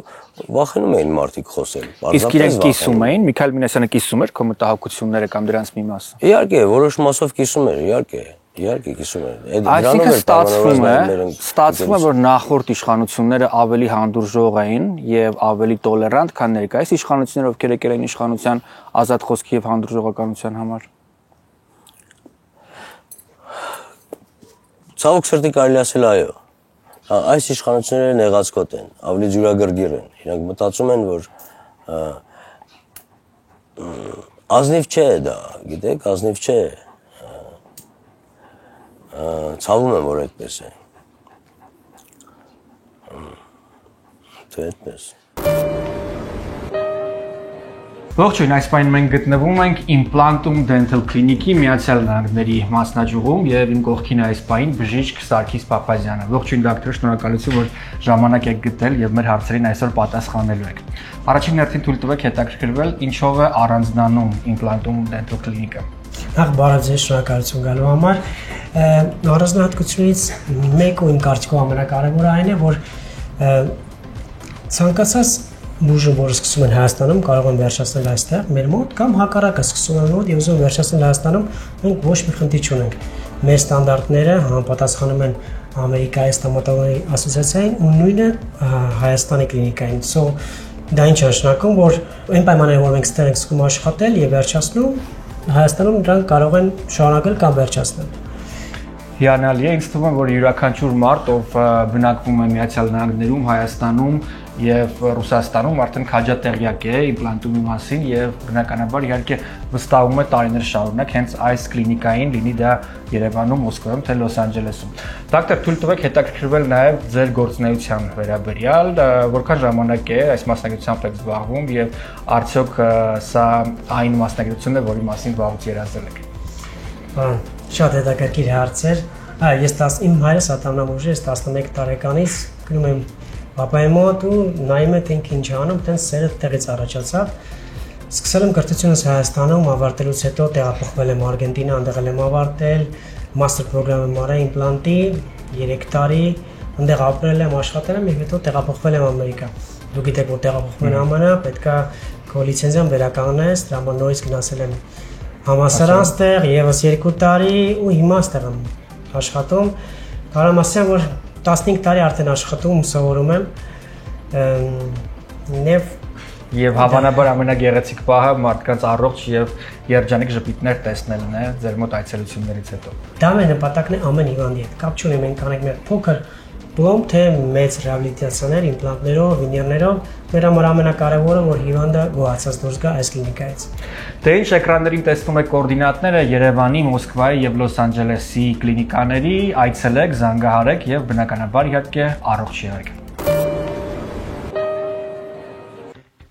վախենում էին մարդիկ խոսել։ Իսկ իրենք կիսում էին, Միքայել Մինասյանը կիսում էր քո մտահոգությունները կամ դրանց մի մասը։ Իհարկե, որոշ մասով կիսում էր, իհարկե կիսում էր։ Այսինքն ստացվում է, որ նախորդ իշխանությունները ավելի հանդուրժող էին եւ ավելի տոլերանտ, քան ներկայիս իշխանությունները, ովքեր եկել էին իշխանության ազատ խոսքի եւ հանդուրժողականության համար։ Ցավոք սրտի կարելի ասել այո։ Այս իշխանությունները նեղացկոտ են, ավելի ջուրագրգիռ են։ Իրանք մտածում են, որ ազնիվ չէ դա, գիտեք, ազնիվ չէ։ Ցավում եմ, որ այդպես է։ Թե այդպես։ Ողջույն, այս պահին մենք գտնվում ենք Implantum Dental Clinic-ի Միացյալ Նահանգների մասնաճյուղում եւ իմ կողքին այս պահին բժիշկ Սարգիս Փափազյանը։ Ողջույն դոկտոր, շնորհակալություն, որ ժամանակ եք գտել եւ մեր հարցերին այսօր պատասխանելու եք։ Առաջին հերթին թույլ տվեք հետաքրքրվել, ինչով է առանձնանում Implantum Dental Clinic-ը։ Նախ բարև ձեզ, շնորհակալություն գալու համար։ Առանձնահատկությունից մեկը իմ կարծիքով ամենակարևորը այն է, որ ցանկացած բուժում, որը սկսում են Հայաստանում, կարող են վերջացնել այստեղ մեր մոտ կամ հակառակը սկսում են մոտ եւ ուզում վերջացնել Հայաստանում, մենք ոչ մի խնդիր չունենք։ Մեր ստանդարտները համապատասխանում են Ամերիկայի ստոմատոլոգիայի ասոցիացիային ու նույնը Հայաստանի կլինիկային։ So դա ինչ է նշանակում, որ այն պայմաններով որ մենք ստեղ ենք սկսում աշխատել եւ վերջացնում, Հայաստանում դրանք կարող են շարունակել կամ վերջացնել։ Հիանալի է, ինձ թվում է, որ յուրաքանչյուր մարդ, ով բնակվում է Միացյալ Նահանգներում, Հայաստանում եւ Ռուսաստանում, արդեն քաջատեղյակ է իմպլանտումի մասին եւ բնականաբար իհարկե վստահում է տարիներ շարունակ հենց այս կլինիկային, լինի դա Երևանում, Մոսկվայում, թե Լոս Անջելեսում։ Դոկտոր, թույլ տվեք հետաքրքրվել նաեւ ձեր գործունեության վերաբերյալ, որքան ժամանակ է այս մասնագիտությամբ եք զբաղվում եւ արդյոք սա այն մասնագիտությունն է, որի մասին վաղուց երազել եք։ Շատ հետաքրքիր հարց էր։ Ես իմ հայրս ատամնաբուժ է, 11 տարեկանից գնում եմ Պապայի մոտ ու նայում եմ թե ինքը ինչ անում, տենց սերը տեղից առաջացավ։ Սկսել եմ կրթությունս Հայաստանում, ավարտելուց հետո տեղափոխվել եմ Արգենտինա, այնտեղ եմ ավարտել, մաստեր պրոգրամ եմ արել իմպլանտի 3 տարի, այնտեղ ապրել եմ, աշխատել եմ եւ հետո տեղափոխվել եմ Ամերիկա։ Դուք գիտեք, որ տեղափոխվում են ԱՄՆ, պետքա քո լիցենզիան վերականգնես, դրա համար նորից գնացել եմ համալսարան ստեղ, եւս 2 տարի ու հիմա ստեղ եմ աշխատում։ Կարամ ասեմ, որ 15 տարի արդեն աշխատում, սովորում եմ եւ հավանաբար ամենագեղեցիկ պահը մարդկանց առողջ եւ երջանիկ ժպիտներ տեսնելն է ձեր մոտ այցելություններից հետո։ Դա մեր նպատակն է ամեն հիվանդի հետ։ Կապ չունի մենք անենք մեր փոքր դուում թե մեծ ռեաբիլիտացիաներ, իմպլանտներով, վինիրներով, մեր համար ամենակարևորը որ հիվանդը գոհացած դուրս գա այս կլինիկայից։ Դե ինչ էկրաններին տեսնում եք կոորդինատները Երևանի, Մոսկվայի եւ Լոս Անջելեսի կլինիկաների, այցելեք, զանգահարեք եւ բնականաբար իհարկե առողջ եղեք։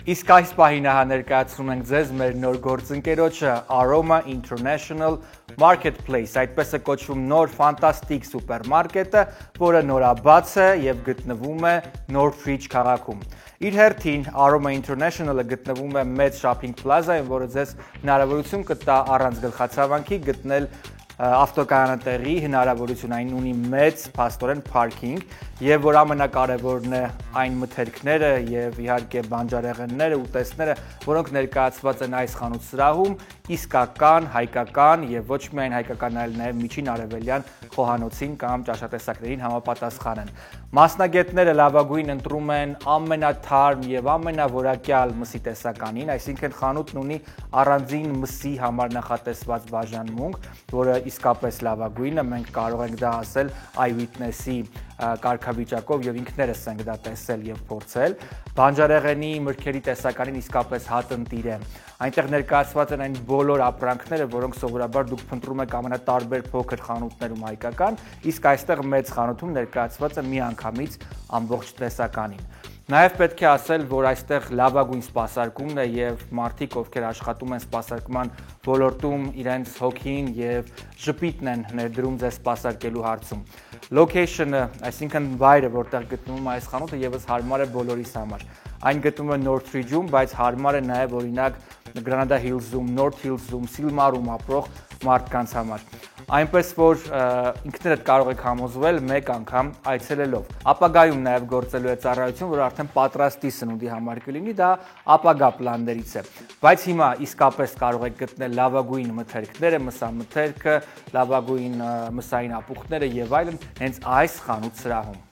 Իսկ այս պահին ներկայացնում ենք ձեզ մեր նոր գործընկերոջը Aroma International Marketplace, այդպես է կոչվում նոր ֆանտաստիկ սուպերմարկետը, որը նորաբաց է եւ գտնվում է Northridge քաղաքում։ Իր հերթին Aroma International-ը գտնվում է մեծ shopping plaza-ում, որը ձեզ հնարավորություն կտա առանց գլխացավանքի գտնել ավտոկայանատեղի հնարավորություն, այն ունի մեծ փաստորեն parking եւ որ ամենակարևորն է այն մթերքները եւ իհարկե բանջարեղենները, ուտեստները, որոնք ներկայացված են այս խանութսրահում, իսկական, հայկական եւ ոչ միայն հայկական, այլ նաեւ միջին արևելյան խոհանոցին կամ ճաշատեսակներին համապատասխան են։ Մասնագետները լավագույն ընտրում են ամենաթարմ եւ ամենավորակյալ մսի տեսականին, այսինքն խանութն ունի առանձին մսի համար նախատեսված բաժանմունք, որը իսկապես լավագույնը, մենք կարող ենք դա ասել Eyewitness-ի կարգավիճակով եւ ինքներս ենք դա տեսել եւ փորձել։ Բանջարեղենի մրգերի տեսականին իսկապես հատնտիր է։ Այնտեղ ներկայացված են այն բոլոր ապրանքները, որոնք սովորաբար դուք փնտրում եք ամենատարբեր փոքր խանութներում հայկական, իսկ այստեղ մեծ խանութում ներկայացված է միանգամից ամբողջ տեսականին։ Նաև պետք է ասել, որ այստեղ լավագույն սպասարկումն է եւ մարդիկ, ովքեր աշխատում են սպասարկման ոլորտում, իրենց հոգին եւ ժպիտն են ներդրում ձեզ սպասարկելու հարցում։ Location-ը, այսինքն վայրը, որտեղ գտնվում է այս խանութը, եւս հարմար է բոլորիս համար։ Այն գտնվում է Northridge-ում, բայց հարմար է նաև օրինակ Granada Hills-ում, North Hills-ում, Silmar-ում ապրող մարդկանց համար։ Այնպես որ ինքներդ կարող եք համոզվել մեկ անգամ այցելելով։ Ապագայում նաև գործելու է ծառայություն, որ արդեն պատրաստի սնունդի համար կլինի, դա ապագա պլաններից է։ Բայց հիմա իսկապես կարող եք գտնել լավագույն մթերքները, մսամթերքը, լավագույն մսային ապուխները եւ այլն հենց այս խանութսրահում։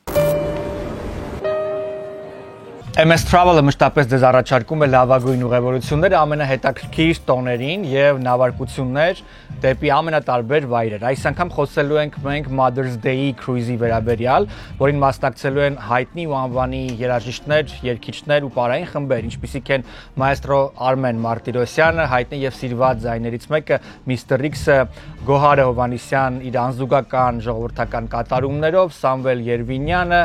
MS Travel-ը մշտապես ձեզ առաջարկում է լավագույն ուղևորություններ ամենահետաքրքիր տոներին եւ նավարկություններ դեպի ամենատարբեր վայրեր։ Այս անգամ խոսելու ենք մենք Mother's Day-ի cruise-ի վերաբերյալ, որին մասնակցելու են հայտնի ու անվանի երաժիշտներ, երգիչներ ու պարային խմբեր, ինչպիսիք են մայստրո Արմեն Մարտիրոսյանը, հայտնի եւ սիրված ձայներից մեկը Mr. X-ը, Գոհար Հովանիսյան իր անզուգական ժողովրդական կատարումներով, Սամվել Երվինյանը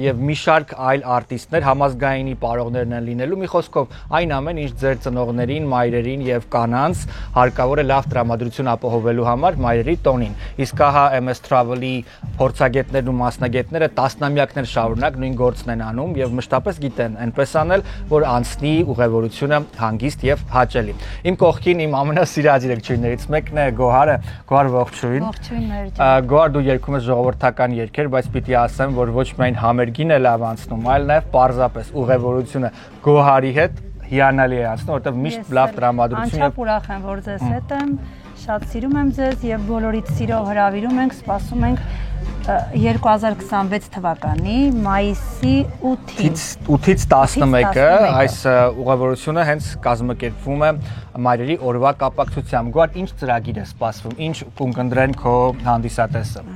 եւ մի շարք այլ արտիստներ համազգայինի պարողներն են լինելու։ Մի խոսքով, այն ամեն ինչ ձեր ծնողներին, մայրերին եւ կանանց հարկավոր է լավ տրամադրություն ապահովելու համար մայրերի տոնին։ Իսկ ահա MS Travel-ի փորձագետներն ու մասնագետները տասնամյակներ շարունակ նույն գործն են անում եւ մշտապես գիտեն այնպես անել, որ անցնի ուղևորությունը հանգիստ եւ հաճելի։ Իմ կողքին իմ ամենասիրած երգչուհիներից մեկն է Գոհարը։ Գոհար, ողջույն։ Ողջույն, Մերձի։ Գոհար, դու երգում ես ժողովրդական երգեր, բայց պիտի ասեմ, որ ոչ միայն համերգին է լավ անցնում, այլ նաեւ պարզապես ուղևորությունը Գոհարի հետ հիանալի է անցնում, որովհետեւ միշտ լավ տրամադրություն Անչափ ուրախ եմ, որ ձեզ հետ եմ, շատ սիրում եմ ձեզ եւ բոլորիդ սիրով հրավիրում ենք, սպասում ենք 2026 թվականի մայիսի 8-ից 11-ը այս ուղևորությունը հենց կազմակերպվում է մայրերի օրվա կապակցությամբ։ Գոհար, ինչ ծրագիր է սպասվում, ինչ կընկնդրեն քո հանդիսատեսը։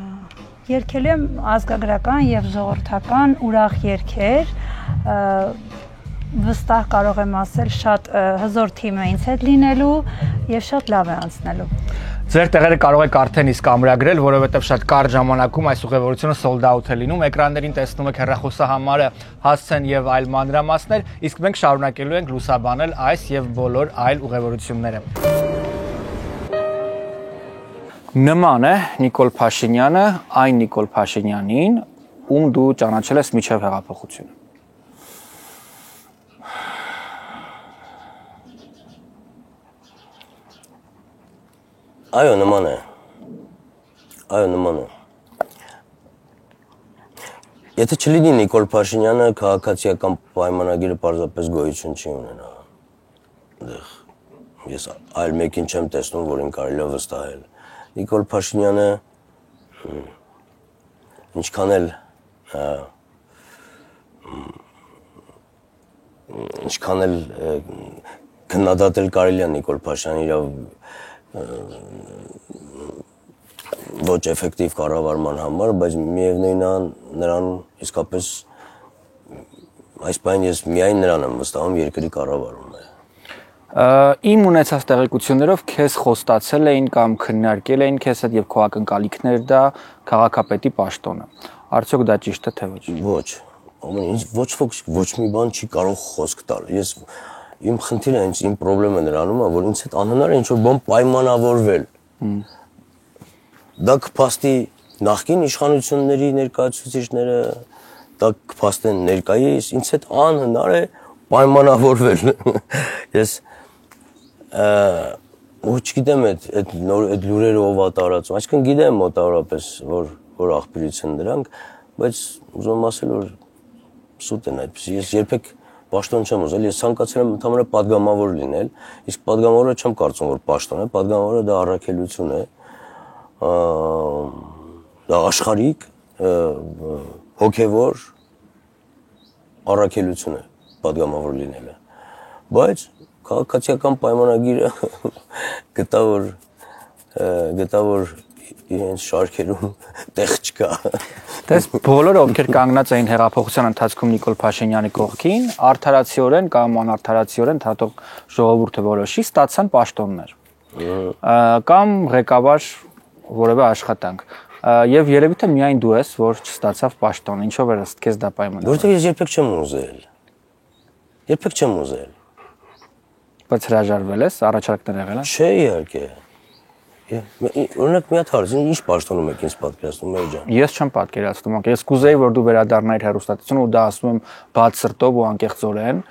Երգելու եմ ազգագրական եւ ժողովրդական ուրախ երգեր, վստահ կարող եմ ասել շատ հզոր թիմ է ինձ հետ լինելու եւ շատ լավ է անցնելու։ Ձեր տեղերը կարող եք արդեն իսկ ամրագրել, որովհետև շատ կարճ ժամանակում այս ուղևորությունը sold out է լինում։ Էկրաններին տեսնում եք հեռախոսահամարը, հասցեն եւ այլ մանրամասներ, իսկ մենք շարունակելու ենք լուսաբանել այս եւ բոլոր այլ ուղևորությունները։ Նման է Նիկոլ Փաշինյանը այն Նիկոլ Փաշինյանին, ում դու ճանաչել ես միջև հեղափոխությունը։ Այո, նման է։ Այո, նման է։ Եթե չլինի Նիկոլ Փաշինյանը, քաղաքացիական պայմանագիրը պարզապես գոյություն չի ունենա։ Ես այլ մեկին չեմ տեսնում, որին կարելի է վստահել։ Նիկոլ Փաշինյանը ինչքան էլ քննադատել կարելի է Նիկոլ Փաշինյանը իր ոչ էֆեկտիվ կառավարման համար, բայց միևնույնն է նրան իսկապես այս բան ես միայն նրան եմ վստահում երկրի կառավարում է։ Իմ ունեցած տեղեկություններով քեզ խոստացել էին կամ քննարկել էին քեզ հետ եւ քո ակնկալիքներ դա քաղաքապետի պաշտոնը։ Արդյոք դա ճիշտ է թե ոչ։ Ոչ։ Ամեն ոչ ոք ոչ մի բան չի կարող խոսք տալ։ Ես իմ խնդիրը ինձ իմ խնդրեմը նրանում է, որ ինձ հետ անհնար է ինչ որ բան պայմանավորվել։ Դա կփաստի նախկին իշխանությունների ներկայացուցիչները, դա կփաստեն ներկայիս, ինձ հետ անհնար է պայմանավորվել։ Ես ու չգիտեմ այդ լուրերը ով է տարածում, այսինքն գիտեմ մոտավորապես որ աղբյուրից են դրանք, բայց ուզում եմ ասել որ սուտ են այդպես։ Ես երբեք պաշտոն չեմ ուզել, ես ցանկացել եմ ընդհանրապես պատգամավոր լինել, իսկ պատգամավորը չեմ կարծում որ պաշտոն է, պատգամավորը դա առաքելություն է, դա աշխարհիկ հոգևոր առաքելություն է պատգամավոր լինելը, բայց քաղաքացիական պայմանագիրը գտա որ իրենց շարքերում տեղ չկա։ Դες բոլորը ովքեր կանգնած էին հեղափոխության ընթացքում Նիկոլ Փաշինյանի կողքին, արդարացիորեն կամ անարդարացիորեն թաթող ժողովուրդը որոշի ստացան պաշտոններ։ Կամ ղեկավար որևէ աշխատանք։ Եվ երևի թե միայն դու ես, որ չստացավ պաշտոն, ինչով էր ըստ քեզ դա պայմանավորված։ Որտեղ ես երբեք չեմ ուզել։ Երբեք չեմ ուզել։ Բայց հրաժարվել ես, առաջարկներ եղել են։ Չէ, իհարկե։ Օրինակ մի հատ հարց, ինչ պաշտոնում եք ինձ պատկերացնում մեր ջան։ Ես չեմ պատկերացնում, ես կուզեի որ դու վերադառնայիր հեռուստատեսությունը ու դա ասում եմ բաց սրտով ու անկեղծորեն։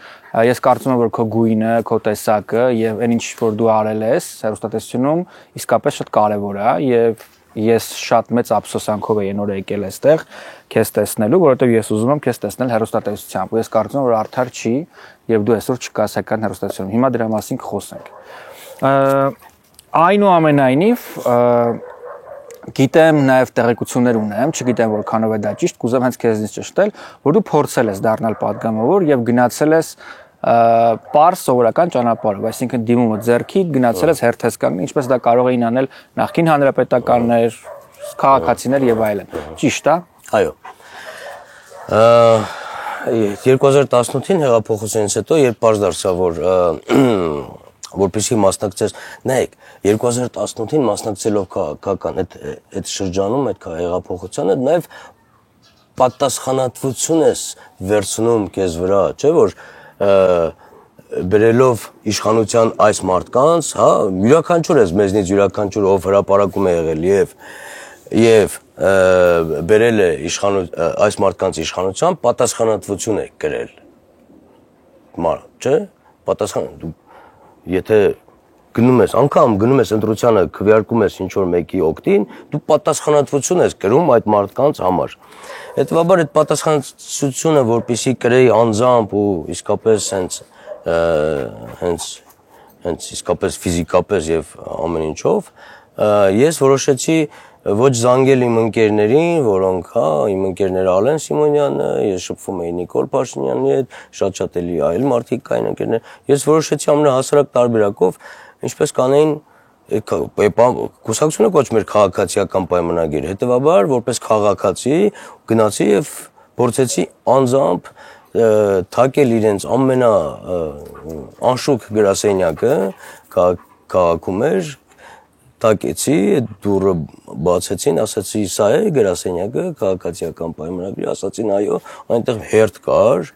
Ես կարծում եմ որ քո գույնը, քո տեսակը եւ այն ինչ որ դու արել ես հեռուստատեսությունում իսկապես շատ կարեւոր է եւ ես շատ մեծ ափսոսանքով եի նոր եկել այստեղ քեզ տեսնելու, որովհետեւ ես ուզում եմ քեզ տեսնել հեռուստատեսությամբ։ Ես կարծում եմ որ արդար չի եւ դու այսօր չկաս հայկական հեռուստատեսությունում։ Հիմա դրա մասին կխոսենք։ Այնուամենայնիվ գիտեմ նաև տեղեկություններ ունեմ, չգիտեմ որքանով է դա ճիշտ, կուզեմ հենց քեզնից ճշտել, որ դու փորձել ես դառնալ պատգամավոր եւ գնացել ես պարզ սովորական ճանապարհով, այսինքն դիմումը ձեռքի գնացել ես հերթես կանգնել, ինչպես դա կարող էին անել նախկին հանրապետականներ, քաղաքացիներ եւ այլն։ Ճիշտ է։ Այո։ 2018-ին հեղափոխությունից հետո երբ պարզ դարձավ որ որպեսզի մասնակցես, նայեք, 2018-ին մասնակցելով քաղաքական այդ շրջանում, այդ հեղափոխությանը, նաև պատասխանատվություն ես վերցնում քեզ վրա, չէ՞ որ բերելով իշխանության այս մարդկանց, հա, յուրաքանչյուր ես մեզնից յուրաքանչյուր ով հրապարակում է եղել եւ բերել է այս մարդկանց իշխանության պատասխանատվություն է կրել։ Չէ՞, պատասխան Եթե գնում ես, անգամ գնում ես ընտրությանը, քվեարկում ես ինչ-որ մեկի օգտին, դու պատասխանատվություն ես կրում այդ մարդկանց համար։ Հետևաբար այդ պատասխանատվությունը, որպեսզի կրեի անձամբ ու իսկապես հենց իսկապես ֆիզիկապես եւ ամեն ինչով, ես որոշեցի ոչ զանգել իմ ընկերներին, որոնք իմ ընկերները Ալեն Սիմոնյանը, ես շփվում էի Նիկոլ Փաշինյանի հետ, շատ էլի այլ մարդիկ կային ընկերներ։ Ես որոշեցի ամենահասարակ տարբերակով, ինչպես կանեին կուսակցությունը կոչվում էր քաղաքացիական պայմանագիր։ Հետևաբար, որպես քաղաքացի գնացի եւ փորձեցի անձամբ թակել իրենց անշուք գրասենյակը քաղաքում էր Տակեցի, դուրը բացեցին, ասացի սա է գրասենյակը, քաղաքացիական պայմանագրի, ասացին այո, այնտեղ հերթ կար,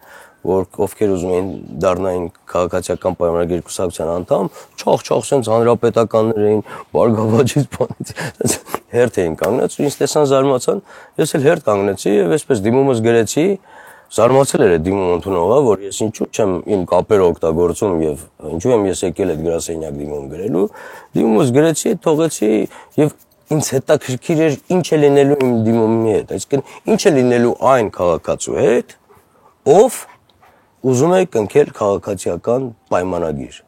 որ ովքեր ուզում էին դառնային քաղաքացիական պայմանագրի կուսակցության անդամ, չախ սենց հանրապետականներ էին, բարգավաճից բանից, հերթ էին կանգնած, ու ինձ տեսան զարմացան, ես էլ հերթ կանգնեցի եւ այսպես դիմումս գրեցի, զարմացել էր այդ դիմում ընդունողը, որ ես ինչու չեմ իմ կապերը օգտագործում եւ ինչու եմ ես եկել այդ գրասենյակ դիմում գրելու, դիմումս գրեցի, թողեցի եւ ինձ հետաքրքիր էր ինչ է լինելու իմ դիմումի հետ, այսինքն ինչ է լինելու այն քաղաքացու հետ, ով ուզում է կնքել քաղաքացիական պայմանագիր։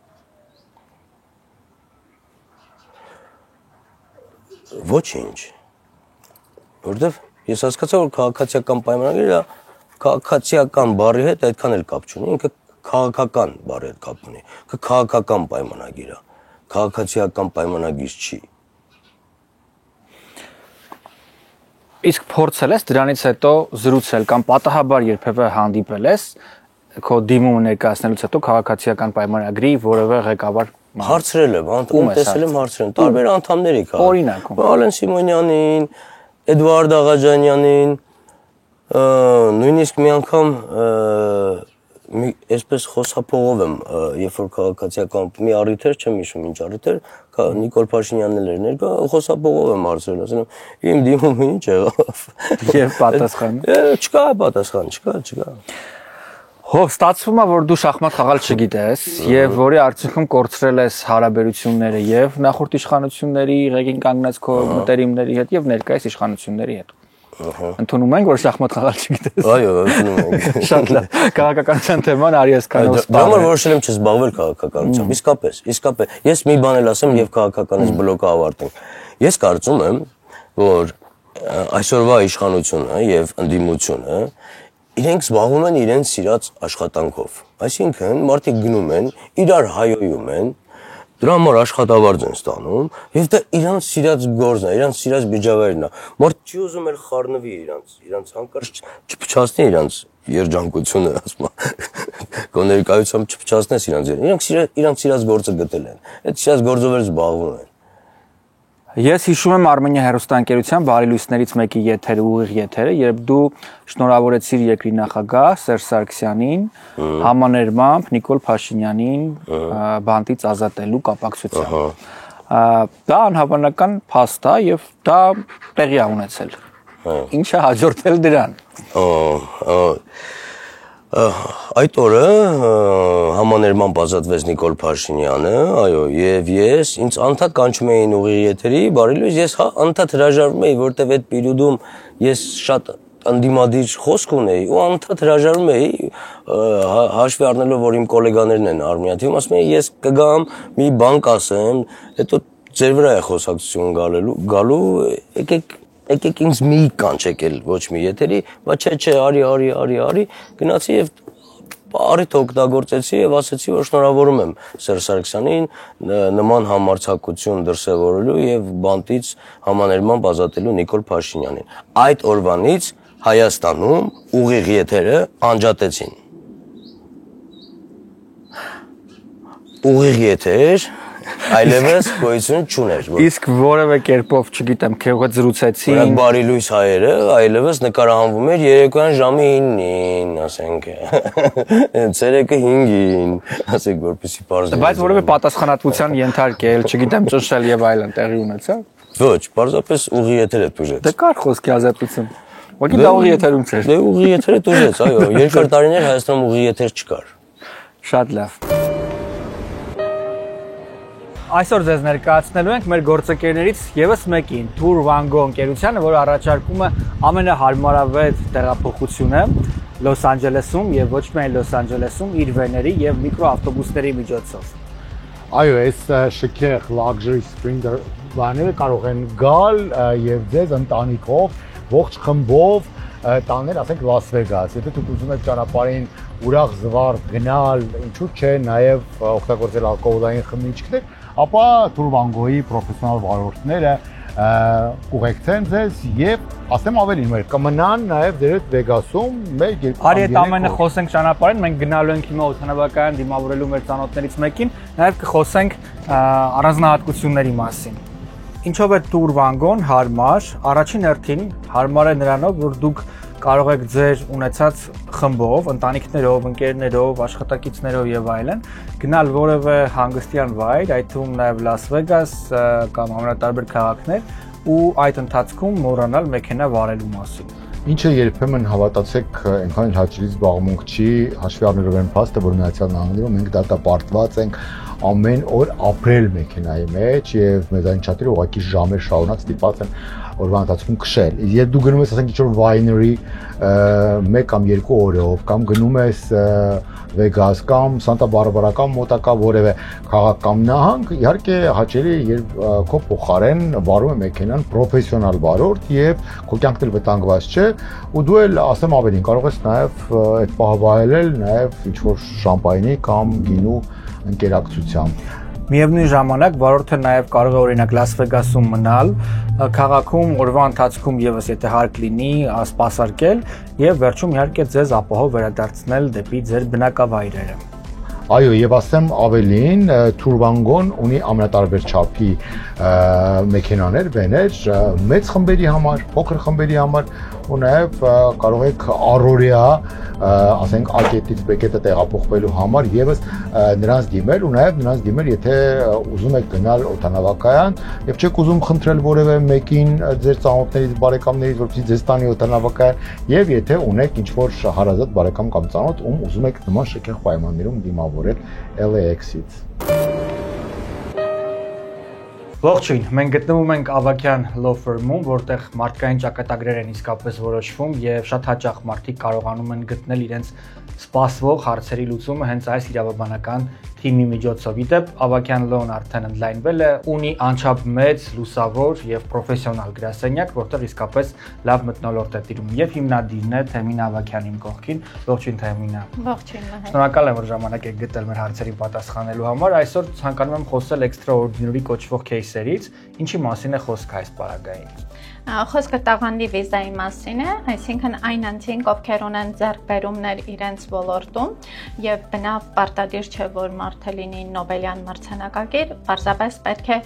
Ոչինչ։ Որտեվ ես հասկացա, որ քաղաքացիական պայմանագիրը քաղաքացիական բառի հետ այդքան էլ կապ չունի, ինքը քաղաքական բառի հետ կապ ունի, քաղաքական պայմանագիր է, քաղաքացիական պայմանագիր չի։ Իսկ փորձել ես դրանից հետո զրուցել կամ պատահաբար երբևէ հանդիպել ես քո դիմումը ներկայացնելուց հետո քաղաքացիական պայմանագրի որևէ ղեկավար հարցրել եմ, տեսել եմ հարցրել, տարբեր անդամների կա։ Օրինակ, Ալեն Սիմոնյանին, Էդվարդ Աղաջանյանին, նույնիսկ մի անգամ այսպես խոսափողով եմ, երբ որ քաղաքացիական մի առիթեր չեմ հիշում ինչ առիթեր, Նիկոլ Փաշինյանն էր ներկա, խոսափողով եմ հարցրել, ասել եմ իմ դիմումը ինչ եղավ։ Եվ պատասխանը։ Չկա պատասխան, չկա։ Հով ստացվում է, որ դու շախմատ խաղալ չգիտես եւ որի արդյունքում կորցրել ես հարաբերությունները եւ նախորդ իշխանությունների ղեկին կանգնած քո մտերիմների հետ եւ ներկայիս իշխանությունների հետ։ Ընդունում ենք, որ շախմատ խաղալ չգիտես։ Այո, ընդունում ենք։ Շատ լավ։ Քաղաքականության թեման արի այսքանով սպառ։ Դրա որոշել եմ չզբաղվել քաղաքականությամբ։ Իսկապես։ Ես մի բան էլ ասեմ եւ քաղաքականից բլոկը ավարտենք։ Ես կարծում եմ, որ այսօրվա իշխանությունը եւ ընդդիմությունը իրենք զբաղվում են իրենց սիրած աշխատանքով։ Այսինքն մարդիկ գնում են, իրար հայոյում են, դրա համար աշխատավարձ են ստանում, եւ դա իրանց սիրած գործն է, իրանց սիրած բիջավայրն է։ Մարդ չի ուզում էլ խառնվի իրանց հանկարծ չփչացնի իրանց երջանկությունը, ասում եմ, ներկայությամբ չփչացնես իրանց։ Իրանք սիրած գործը գտել են։ Այդ սիրած գործով էլ զբաղվում են։ Ես հիշում եմ Արմենիա հեռուստաընկերության բարի լույսներից մեկի եթերը, ուղիղ եթերը, երբ դու շնորհավորեցիր երկրի նախագահ Սերժ Սարգսյանին համաներմամբ Նիկոլ Փաշինյանին բանտից ազատելու կապակցությամբ։ Դա անհավանական փաստ է եւ դա տեղի է ունեցել։ Ինչ է հաջորդել դրան։ Այդ օրը համաներմամբ ազատվեց Նիկոլ Փաշինյանը, այո, եւ ես ինձ անդադ կանչում էին ուղիղ եթերի, բարի լույս, ես անդադ հրաժարվում էի, որտեվ այդ պերիոդում ես շատ անդիմադիր խոսք ունեի ու անդադ հրաժարվում էի, հաշվի առնելով, որ իմ գոլեգաներն են Արմենիա թվում, ասում էին ես կգամ, մի բան կասեմ, հետո ձեր վրա է խոսակցություն գալու, եկեք ինձ մի կանչեք էլ ոչ մի եթերի, բայց չէ, արի, գնացի եւ առիթ օգտագործեցի եւ ասացի, որ շնորհավորում եմ Սերժ Սարգսյանին նման համարձակություն դրսևորելու եւ բանտից համաներմամբ ազատելու Նիկոլ Փաշինյանին։ Այդ օրվանից Հայաստանում ուղիղ եթերը անջատեցին։ Ուղիղ եթեր այլևս գոյություն չուներ։ Իսկ որևէ կերպով, չգիտեմ, քեզ զրուցեցին։ Որակ բարի լույս հայերը այլևս նկարահանվում էր երեկոյան ժամի 9-ին, ասենք։ Ցերեկը 5-ին, ասենք, որպեսզի բարձր։ Բայց որևէ պատասխանատվության ենթարկել, չգիտեմ, ճնշել եւ այլն տեղի ունեցավ։ Ոչ, պարզապես ուղիղ եթերը դուժեց։ Դե կար խոսքի ազատություն։ Ուղղակի դա ուղիղ եթերում չէր։ Դե ուղիղ եթերը դուժեց, այո, երկար տարիներ Հայաստանում ուղիղ եթեր չկար։ Շատ լավ։ Այսօր ձեզ ներկայացնելու ենք մեր գործընկերներից եւս մեկին, Tour Wango ընկերությանը, որը առաջարկում է ամենահարմարավետ տեղափոխությունը Լոս Անջելեսում եւ ոչ միայն Լոս Անջելեսում, իր վեների եւ միկրոավտոբուսների միջոցով։ Այո, այս շքեղ luxury sprinter բաները կարող են գալ եւ ձեզ ընտանիքով, ողջ խմբով տանել, ասենք Լաս Վեգաս։ Եթե դուք ուզում եք ճանապարհին ուրախ զվարթ գնալ, ինչու՞ չէ, նաեւ օգտագործել ալկոհոլային խմիչքներ, ապա Tour Wango-ի պրոֆեսիոնալ վարորդները կուղեկցեն ձեզ եւ ասեմ ավելին, մեր կմնան նաեւ ձեր հետ Վեգասում 1-2 Արի այդ ամենը խոսենք ճանապարհին, մենք գնալու ենք հիմա օդանավակայան դիմավորելու մեր ծանոթներից մեկին, նաեւ կխոսենք առանձնահատկությունների մասին։ Ինչով է Tour Wango-ն հարմար, առաջին հերթին հարմար է նրանով, որ դուք կարող եք ձեր ունեցած խմբով, ընտանիքներով, ընկերներով, աշխատակիցներով եւ այլն գնալ որևէ հանգստյան վայր, այդ թվում նաեւ Լաս Վեգաս կամ ամենատարբեր քաղաքներ ու այդ ընթացքում մոռանալ մեքենա վարելու մասին։ Ինչը երբեմն հավատացեք, այնքան հաճելի զբաղմունք չի, հաշվի առնելով այն փաստը, որ Միացյալ Նահանգներում մենք դատապարտված ենք ամեն օր ապրել մեքենայի մեջ եւ մեզանից շատերը ուղղակի ժամեր շարունակ ստիպված են օրվա ընթացքում քշել։ Եթե դու գնում ես, ասենք, ինչ-որ winery 1 կամ 2 օրով կամ գնում ես Վեգաս կամ Սանտա Բարբարա կամ մոտակա որևէ քաղաք կամ նահանգ, իհարկե հաճելի է, երբ քո փոխարեն վարում է մեքենան պրոֆեսիոնալ վարորդ եւ քո կյանքն էլ վտանգված չէ, ու դու էլ ասեմ ավելին, կարող ես նաեւ այդ պահը վայելել նաեւ ինչ-որ շամպայնի կամ գինու ընկերակցությամբ։ Միևնույն ժամանակ վարորդը նաև կարող է օրինակ Լաս Վեգասում մնալ, քաղաքում օրվա ընթացքում եւս եթե հարկ լինի, սպասարկել եւ վերջում իհարկե ձեզ ապահով վերադարձնել դեպի ձեր բնակավայրերը։ Այո, եւ ասեմ ավելին, Turbangon ունի ամենատարբեր չափի մեքենաներ, բեներ, մեծ խմբերի համար, փոքր խմբերի համար ու նաեւ կարող եք առօրյա, ասենք A-կետից B-կետը տեղափոխվելու համար եւս նրանց դիմել ու նաեւ նրանց դիմել, եթե ուզում եք գնալ օդանավակայան եւ չեք ուզում խնդրել որևէ մեկին ձեր ծանոթներից, բարեկամներից, որպեսզի ձեզ տանի օդանավակայան եւ եթե ունեք ինչ-որ հարազատ բարեկամ կամ ծանոթ, ում ուզում եք նման շքեղ պայմաններում դիմավորել LAX-ից։ Ողջույն, մենք գտնվում ենք Ավագյան Law Firm-ում, որտեղ մարդկային ճակատագրեր են իսկապես որոշվում եւ շատ հաճախ մարդիկ կարողանում են գտնել իրենց սպասվող հարցերի լուծումը հենց այս իրավաբանական թիմի միջոցով։ Իդեպ Ավագյան Law-ն արդեն ընդլայնվել է, ունի անչափ մեծ, լուսավոր եւ պրոֆեսիոնալ գրասենյակ, որտեղ իսկապես լավ մթնոլորտ է տիրում եւ հիմնադիրն է Թեմին Ավագյանի իմ կողքին։ Ողջույն Թեմինա։ Ողջույն Մհեր։ Շնորհակալ եմ, որ ժամանակ եք գտել մեր հարցերին պատասխանելու համար։ Այսօր ցանկանում եմ խոսել extraordinary կոչվող кейսերից, ինչի մասին է խոսքը այս պարագային։ Խոսքը տաղանդի վիզայի մասին է, այսինքն այն անձինք, ովքեր ունեն ձեռքբերումներ իրենց ոլորտում եւ բնավ պարտադիր չէ, որ մարդը լինի Նոբելյան մրցանակակիր, պարզապես պետք է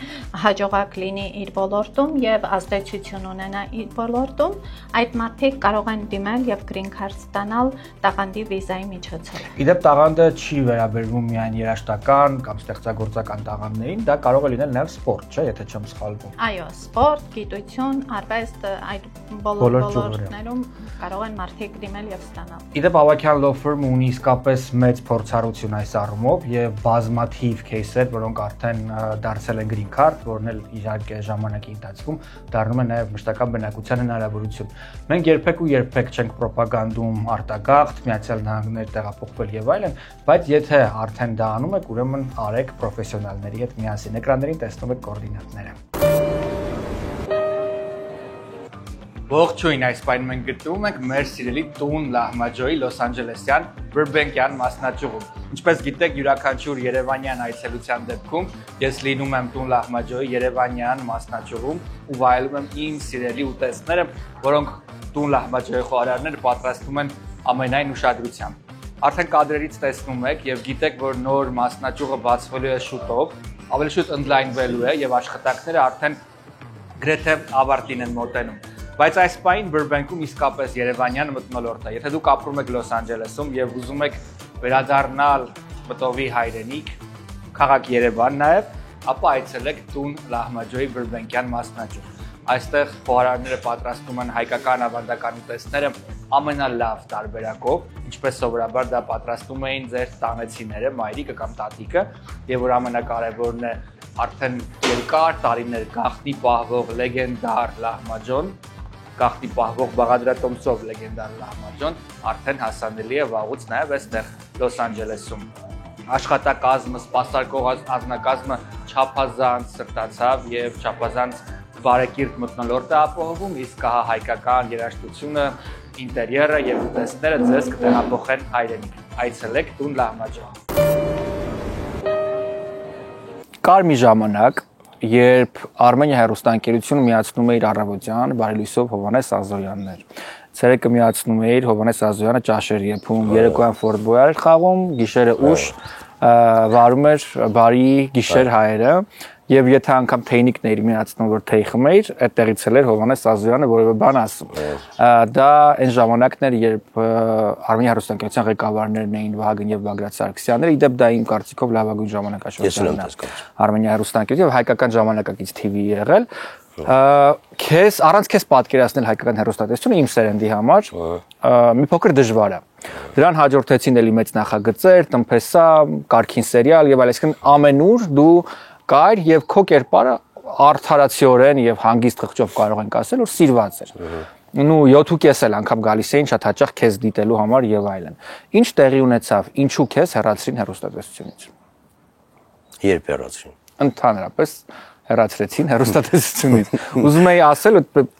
հաջողակ լինի իր ոլորտում եւ ազդեցություն ունենա իր ոլորտում, այդ մարդիկ կարող են դիմել եւ green card ստանալ տաղանդի վիզայի միջոցով։ Իդեպ տաղանդը չի վերաբերվում միայն երաժշտական կամ ստեղծագործական տաղանդներին, դա կարող է լինել նաեւ սպորտ, չէ՞, եթե չեմ սխալվում։ Այո, սպորտ, գիտություն, այդ բոլոր ոլորտներում կարող են մարդիկ դիմել եւ ստանալ։ Իդեպ Ավագյան Law Firm-ը ունի իսկապես մեծ փորձառություն այս առումով եւ բազմաթիվ кейսեր, որոնք արդեն դարձել են green card, որն էլ իհարկե ժամանակի ընթացքում դառնում է նաեւ մշտական բնակության հնարավորություն։ Մենք երբեք ու երբեք չենք ռոպագանդում արտագաղթ, Միացյալ Նահանգներ տեղափոխվել եւ այլն, բայց եթե արդեն դա անում եք, ուրեմն արեք պրոֆեսիոնալների հետ միասին։ Էկրաններին տեսնում եք կոորդինատները։ Ողջույն, այս պայն մենք գտնվում ենք մեր սիրելի տուն Լահմաջոյի Լոս Անջելեսյան Բուրբենկյան մասնաճյուղում։ Ինչպես գիտեք, յուրաքանչյուր երևանյան այցելության դեպքում ես լինում եմ տուն Լահմաջոյի երևանյան մասնաճյուղում ու վայելում եմ իմ սիրելի ուտեստները, որոնք տուն Լահմաջոյի խոհարարները պատրաստում են ամենայն ուշադրությամբ։ Արդեն կադրերից տեսնում եք եւ գիտեք, որ նոր մասնաճյուղը բացվելու է շուտով, ավելի շուտ ընդլայնվելու է եւ աշխատանքները արդեն գրեթե ավարտին են մոտենում։ Բայց այս պայն Բուրբենկում իսկապես երևանյան մթնոլորտ է։ Եթե դուք ապրում եք Լոս Անջելեսում եւ ուզում եք վերադառնալ մտովի հայրենիք, քաղաք Երևան նաեւ, ապա այցելեք տուն Լահմաջոյի Բուրբենկյան մասնաճյուղ։ Այստեղ խոհարարները պատրաստում են հայկական ավանդական ուտեստները ամենալավ տարբերակով, ինչպես սովորաբար դա պատրաստում էին ձեր տանեցիները, մայրիկը կամ տատիկը, եւ որ ամենակարևորն է, արդեն երկար տարիներ գաղտնի պահվող լեգենդար Լահմաջոն, գաղտնի պահվող բաղադրատոմսով լեգենդար Լահմաջոն արդեն հասանելի է վաղուց նաև այստեղ Լոս Անջելեսում։ Աշխատակազմը, սպասարկող անձնակազմը չափազանց սրտացավ եւ չափազանց բարեկիրթ մթնոլորտ է ապահովում, իսկ հա հայկական երաժշտությունը, ինտերիերը եւ ուտեստները ձեզ կտեղափոխեն հայրենիք։ Այցելեք տուն Լահմաջո։ Կար մի ժամանակ, երբ Արմենիա հեռուստաընկերությունը միացնում է իր առավոտյան բարելույսով Հովհաննես Ազոյաններ։ Ցերեկը միացնում է իր Հովհաննես Ազոյանը ճաշեր եփում, երեկոյան Fort Boyard խաղում, գիշերը ուշ վարում էր բարի գիշեր հայերը եւ եթե անգամ թեյնիկն էր միացնում որ թեյ խմեիր, այդտեղից էլ էր Հովհաննես Ազոյանը որևէ բան ասում։ Դա այն ժամանակն էր, երբ Արմենիա հեռուստաընկերության ղեկավարներն էին Վահագն եւ Բագրատ Սարգսյանները, իդեպ դա իմ կարծիքով լավագույն ժամանակաշրջանն է Արմենիա հեռուստաընկերության եւ հայկական ժամանակակից TV եղել։ Քեզ առանց քեզ պատկերացնել հայկական հեռուստատեսությունը իմ սերնդի համար մի փոքր դժվար է։ Դրան հաջորդեցին էլի մեծ նախագծեր, տնփեսա, կարգին սերիալ եւ այլն, այսինքն ամենուր դու կայր եւ քո կերպարը արդարացիորեն եւ հանգիստ խղճով կարող ենք ասել, որ սիրված էր։ Նու 7.5 էլ անգամ գալիս էին շատ հաճախ քեզ դիտելու համար եւ այլն։ Ինչ տեղի ունեցավ, ինչու քեզ հեռացրին հեռուստատեսությունից։ Երբ հեռացրին։ Ընդհանրապես հեռացրեցին հեռուստատեսությունից։ Ուզում էի ասել,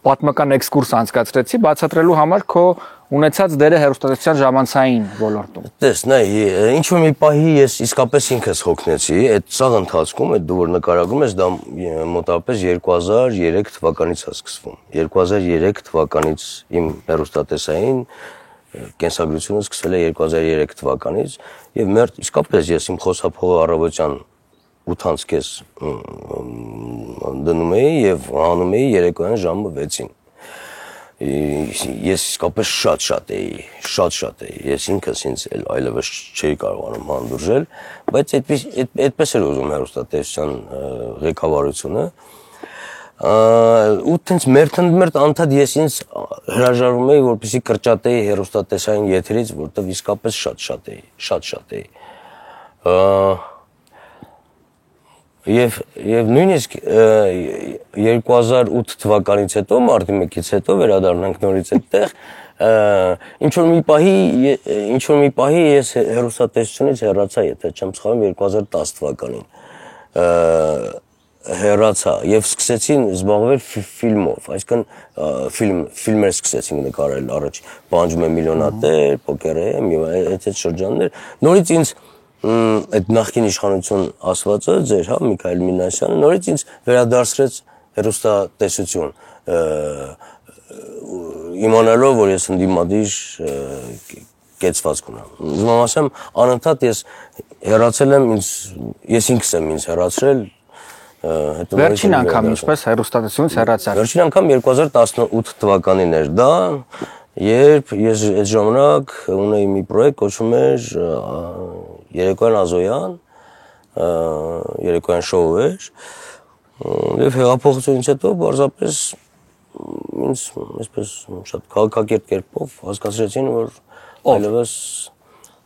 պատմական էքսկուրս անցկացրեցի, բացատրելու համար քո ունեցած դերը հեռուստատեսության ժամանցային ոլորտում։ Տես, նայ, ինչ որ մի պահի ես իսկապես ինքս հոգնեցի, այդ սաղ ընթացքում, այդ դու որ նկարագրում ես, դա մոտավորապես 2003 թվականից է սկսվում։ 2003 թվականից իմ հեռուստատեսային կենսագրությունը սկսվել է 2003 թվականից եւ մերթ իսկապես ես իմ խոսափողը առավոտյան 8-ից կես դնում էի եւ անում էի երեկոյան ժամը 6-ին։ Ես իսկապես շատ էի, ես ինքս ինձ այլևս չէի կարողանում հանդուրժել, բայց այդպես էր ուզում հեռուստատեսության ղեկավարությունը, ու տենց մերթ անդադ ես ինձ հրաժարվում էի, որպեսզի կրճատեի հեռուստատեսային եթերից, որտեղ իսկապես շատ էի։ Եվ նույնիսկ 2008 թվականից հետո, մարտի 1-ից հետո վերադառնանք նորից այդտեղ, ինչ որ մի պահի ես հեռուստատեսությունից հեռացա, եթե չեմ սխալվում 2010 թվականին հեռացա եւ սկսեցի զբաղվել ֆիլմով, այսինքն ֆիլմեր սկսեցինք նկարել առաջ, Պանջում է միլիոնատեր, Պոկերը, այդ շրջաններ, նորից ինձ այդ նախկին իշխանություն ասվածը ձեր, հա, Միքայել Մինասյանը նորից ինձ վերադարձրեց հեռուստատեսություն, իմանալով, որ ես ընդդիմադիր կեցվածք ունեմ։ Ուզում եմ ասեմ, անընդհատ ես հեռացել եմ ես ինքս եմ ինձ հեռացրել։ Վերջին անգամ ինչպես հեռուստատեսությունից հեռացար։ Վերջին անգամ 2018 թվականին էր դա, երբ ես այդ ժամանակ ունեի մի պրոյեկտ, կոչվում էր Երեկոյան Ազոյան, երեկոյան շոու էր, եւ հեղափոխությունից հետո պարզապես ինձ այսպես շատ քաղաքակիրթ կերպով հասկացրեցին, որ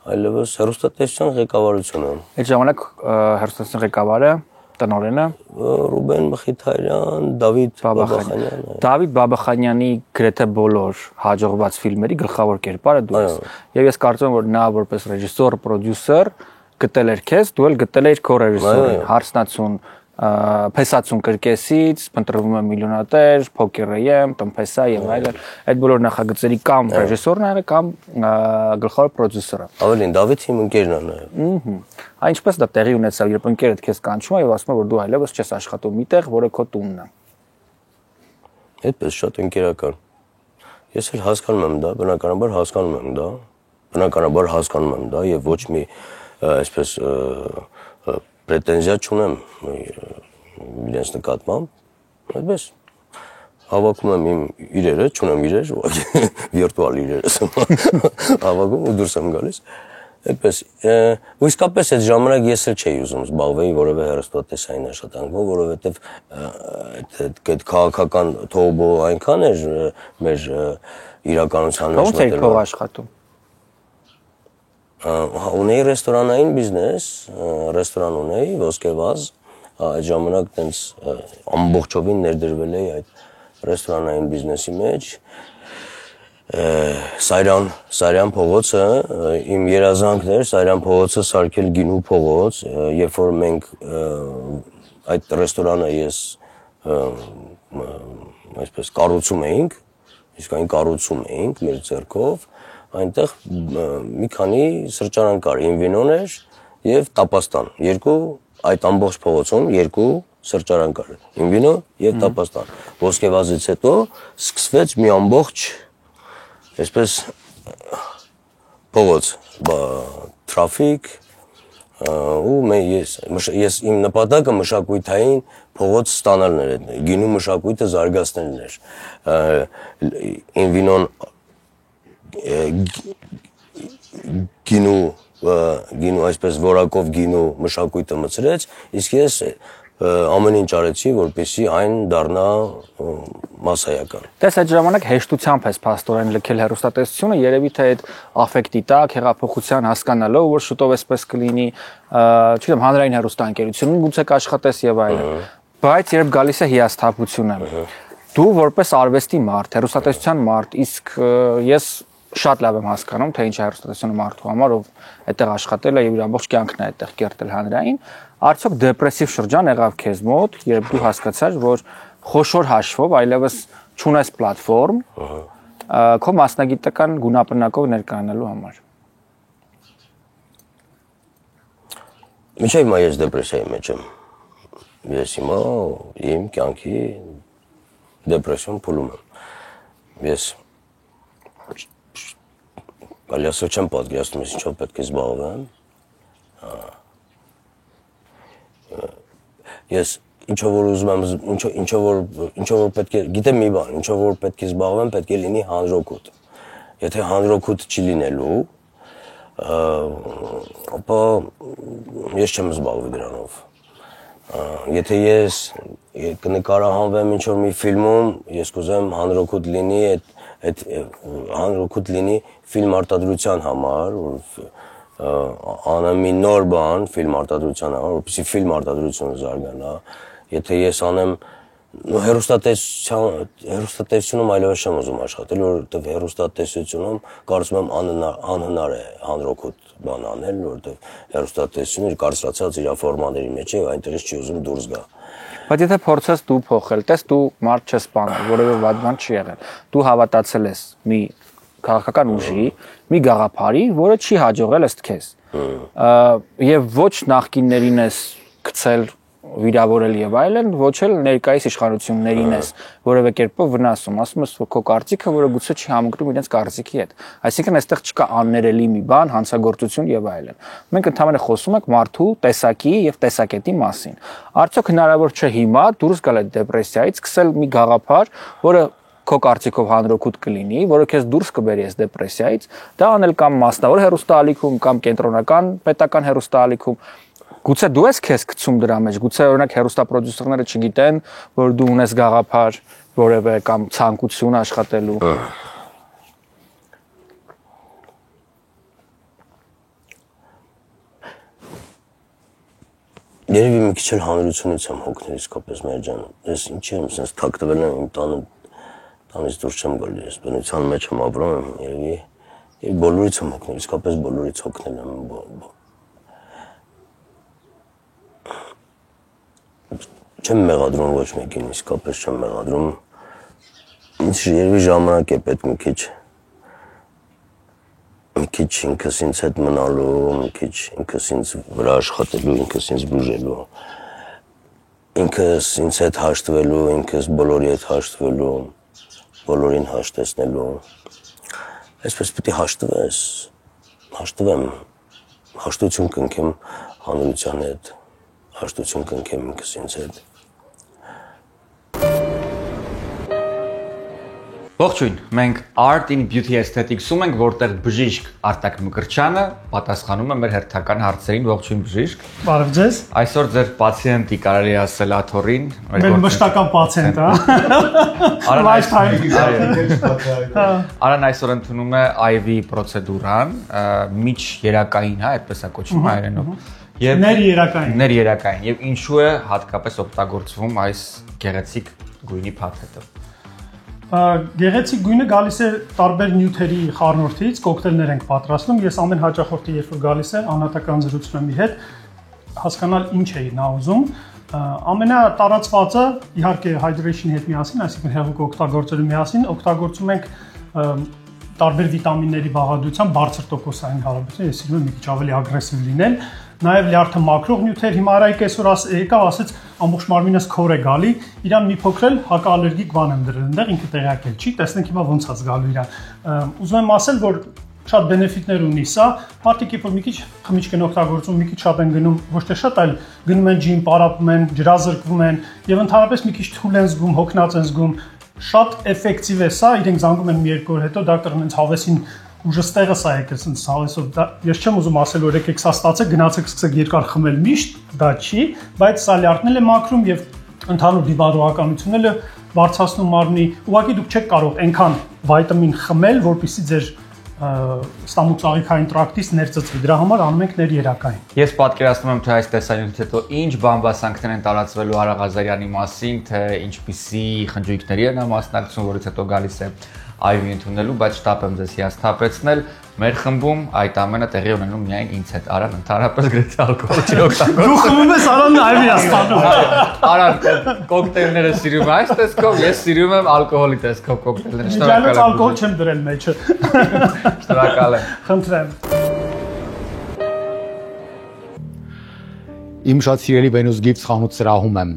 այլևս հեռուստատեսության ղեկավարությունը։ Այդ ժամանակ հեռուստատեսության ղեկավարը տնօրենը Ռուբեն Մխիթարյան, Դավիթ Բաբախանյան։ Դավիթ Բաբախանյանի գրեթե բոլոր հաջողված ֆիլմերի գլխավոր կերպարը դու ես։ Եվ ես կարծում եմ, որ նա որպես ռեժիսոր, պրոդյուսեր գտել էր քեզ, դու էլ գտել ես քո ռեժիսորին, հարսնացուն, փեսացուն կրկեսից, փնտրվում է միլիոնատեր, Փոկերը եմ, Տնփեսա եւ այլն, այդ բոլոր նախագծերի կամ ռեժիսորն է, կամ գլխավոր պրոդյուսերը։ Ավելին Դավիթ իմ ընկերն է նաեւ։ Այնպես դա տեղի ունեցավ, երբ ընկերդ քեզ կանչում է եւ ասում է, որ դու այլևս չես աշխատում միտեղ, որը քո տունն է։ Այդպես շատ ընկերական։ Ես էլ հասկանում եմ դա, բնականաբար հասկանում եմ դա եւ ոչ մի այսպես պրետենզիա չունեմ իրենց նկատմամբ, այդպես հավաքում եմ իմ իրերը, չունեմ իրեր, վիրտուալ իրերս հավաքում ու դուրս եմ գալիս, այդպես, ու իսկապես այդ ժամանակ ես էլ չէի ուզում զբաղվեի որևէ հեռուստատեսային աշխատանքով, որովհետև այդ քաղաքական թողբող այնքան էր մեր իրականության մեջ։ Ո՞նց եք փող աշխատում։ Ունեի ռեստորանային բիզնես, ռեստորան ունեի, Ոսկեվազ, այդ ժամանակ տենց ամբողջովին ներդրվել էի այդ ռեստորանային բիզնեսի մեջ, Սարյան փողոցը, իմ երազանքն էր Սարյան փողոցը սարքել գինու փողոց, երբ որ մենք այդ ռեստորանը ես այսպես կառուցում էինք, իսկ այն կառուցում էինք մեր ձեռքով, այնտեղ մի քանի սրճարան կար, Ինվինոն էր եւ Տապաստան, այդ ամբողջ փողոցում երկու սրճարան կար, Ինվինո եւ Տապաստան։ Ոսկեվազից հետո սկսվեց մի ամբողջ այսպես փողոց, թրաֆիկ, ու ես իմ նպատակը մշակույթային փողոց ստանալն էր, գինու մշակույթը զարգացնելն էր։ Ինվինոն գինու այսպես որակով գինու մշակույթը մցրեց, իսկ ես ամեն ինչ արեցի, որպեսզի այն դառնա մասսայական։ Տես այդ ժամանակ հեշտությամբ ես փաստորեն լքել հեռուստատեսությունը, երևի թե այդ աֆեկտի տակ, հեղափոխության հասկանալով, որ շուտով էսպես կլինի, չգիտեմ, հանրային հեռուստաընկերությունում գուցե կաշխատես եւ այլն։ Բայց երբ գալիս է հիասթափությունը, դու որպես արվեստի մարդ, հեռուստատեսության մարդ, իսկ ես շատ լավ եմ հասկանում, թե ինչ է հեռուստատեսությունը մարդու համար, ով այդտեղ աշխատել է եւ իր ամբողջ կյանքն է այդտեղ կերտել հանրային, արդյոք դեպրեսիվ շրջան եղավ քեզ մոտ, երբ դու հասկացար, որ խոշոր հաշվով այլևս չունես պլատֆորմ, քո մասնագիտական գունապնակով ներկայանալու համար։ Ինչի՞ հիմա ես դեպրեսիայի մեջ եմ։ Ես հիմա իմ կյանքի դեպրեսիոն փուլում եմ։ Ես Ալիասը չեմ պատկերացնում, ես ինչով պետք է զբաղվեմ։ Ես ինչով որ ուզում եմ, ինչով որ պետք է, գիտեմ մի բան, ինչով որ պետք է զբաղվեմ, պետք է լինի հանրօգուտ։ Եթե հանրօգուտ չի լինելու, ապա ես չեմ զբաղվի դրանով։ Եթե ես կնկարահանվեմ ինչ-որ մի ֆիլմում, ես կուզեմ հանրօգուտ լինի, այդ հանրօգուտ լինի ֆիլմ արտադրության համար, անեմ մի նոր բան ֆիլմ արտադրության համար, որպեսզի ֆիլմ արտադրությունը զարգանա։ Եթե ես անեմ հեռուստատեսությունում այլևս չեմ ուզում աշխատել, որովհետև հեռուստատեսությունում կարծում եմ անհնար է հանրօգուտ բան անել, որովհետև հեռուստատեսությունը իր կարծրացած իր ֆորմաների մեջ է, այնտեղից չի ուզում դուրս գա։ Բայց եթե փորձես դու փոխել, տես դու մարդ չես սպանել, որևէ վատ բան չի եղել։ Դու հավատացել ես մի քաղաքական ուժի, մի գաղափարի, որը չի հաջողել ըստ քեզ։ Եվ ոչ նախկիններին ես գցել վիրավորել եւ այլն, ոչ էլ ներկայիս իշխանություններին ես որևէ կերպով վնասում, ասում ես քո կարծիքը, որը գուցե չի համընկնում իրենց կարծիքի հետ։ Այսինքն այստեղ չկա աններելի մի բան, հանցագործություն եւ այլն։ Մենք ընդհանրապես խոսում ենք մարդու տեսակի եւ տեսակետի մասին։ Արդյոք հնարավոր չէ հիմա դուրս գալ այդ դեպրեսիայից, սկսել մի գաղափար, որը քո կարծիքով հանրօգուտ կլինի, որը քեզ դուրս կբերի այս դեպրեսիայից, դա անել կամ մասնավոր հեռուստաալիքում, կամ կենտրոնական պետական հեռուստաալիքում։ Գուցե դու ես քեզ գցում դրա մեջ, գուցե օրինակ հեռուստապրոդյուսերները չգիտեն, որ դու ունես գաղափար որևէ կամ ցանկություն աշխատելու։ Երևի մի քիչ էլ հանրությունից եմ հոգնել իսկապես մեր ջան։ Ես ինչի եմ sense թաքնվել եմ իմ տանից դուրս չեմ գալի, ես բնության մեջ եմ ապրում, երևի բոլորից եմ հոգնել, իսկապես բոլորից հոգնել եմ։ Չեմ մեղադրում ոչ մեկին, իսկապես չեմ մեղադրում։ Ինչ երևի ժամանակ է պետք մի քիչ ինքս ինձ հետ մնալու, մի քիչ ինքս ինձ վրա աշխատելու, ինքս ինձ բուժելու, ինքս ինձ հետ հաշտվելու, ինքս բոլորի հետ հաշտվելու, բոլորին հաշտեցնելու։ Այսպես պիտի հաշտվեմ, հաշտություն կնքեմ հանրության հետ, հաշտություն կնքեմ ինքս ինձ հետ։ Ողջույն, մենք Art in Beauty Aesthetics-ում ենք, որտեղ բժիշկ Արտակ Մկրտչյանը պատասխանում է մեր հերթական հարցերին։ Ողջույն բժիշկ։ Բարև ձեզ։ Այսօր ձեր պացիենտի կարելի ասել աթոռին, մեր մշտական պացիենտ, Արան այսօր ընդունում է IV պրոցեդուրան, միջ երակային, հա, այդպես է կոչվում հայերենով։ Ներերակային, եւ ինչու է հատկապես օգտագործվում այս գեղեցիկ գույնի փաթեթը։ Գեղեցիկ գույնը գալիս է տարբեր նյութերի խառնուրդից, կոկտեյլներ ենք պատրաստում։ Ես ամեն հաճախորդի երբ որ գալիս է, անհատական զրուցում եմ իր հետ, հասկանալ ինչ է նա ուզում։ Ամենատարածվածը իհարկե hydration-ի հետ միասին, այսինքն հեղուկ օգտագործելու միասին օգտագործում ենք տարբեր վիտամինների բաղադրության բարձր տոկոսային հարաբերություն, ես սիրում եմ մի քիչ ավելի ագրեսիվ լինել, նաև լյարդը մաքրող նյութեր, հիմա Արայիկ այսօր եկավ ասեց ամբողջ մարմինս քոր է գալի, իրան մի փոքր էլ հակաալերգիկ բան եմ դրել այնտեղ, ինքը տեղյակ էլ չի, տեսնենք հիմա ոնց է զգալու իրան։ Ուզում եմ ասել, որ շատ բենեֆիտներ ունի սա, մարդիկ երբ որ մի քիչ խմիչք են օգտագործում, մի քիչ շատ են գնում, ոչ թե շատ, այլ գնում են ջիմ, պարապում են, ջրազրկվում են եւ ընդհանրապես մի քիչ թույլ են զգում, հոգնած են զգում, շատ էֆեկտիվ է սա, իրենք զանգում են մի երկու օր հետո դոկտորն ինձ հավեսին ուժստեղը սա եկես ինձ հավեսով, ես չեմ ուզում ասել, որ եկեք սա ստացեք, գնացեք սկսեք երկար խմել միշտ, դա չի, բայց սա լյարդն էլ է մաքրում եւ ընդհանուր դիվարողականությունն էլ բարձրացնում մարմնի, ուղղակի դուք չեք կարող այնքան վիտամին խմել, որպեսզի ձեր ստամոքսաղիքային տրակտից ներծծվի, դրա համար անում ենք ներերակային։ Ես պատկերացնում եմ, թե այս տեսանյութից հետո ինչ բամբասանքներ են տարածվելու Արա Ղազարյանի մասին, թե ինչպիսի խնջույքների են մասնակցում, որից հետո գալիս է IV ընդունելու, բայց շտապ եմ ձեզ հիասթափեցնել։ Մեր խմբում այդ ամենը տեղի ունենում միայն ինձ հետ։ Արան ընդհանրապես գրեթե ալկոհոլ չի օգտագործում։ Դու խմում ես Արանն այվի աստանում։ Արան կոկտեյլները սիրում եմ այս տեսքով, ես սիրում եմ ալկոհոլի տեսքով կոկտեյլները։ Շնորհակալ եմ։ Ալկոհոլ չեմ դրել մեջը։ Շնորհակալ եմ։ Խնդրեմ։ Իմ շատ սիրելի Venus Gifts խանութ սրահում եմ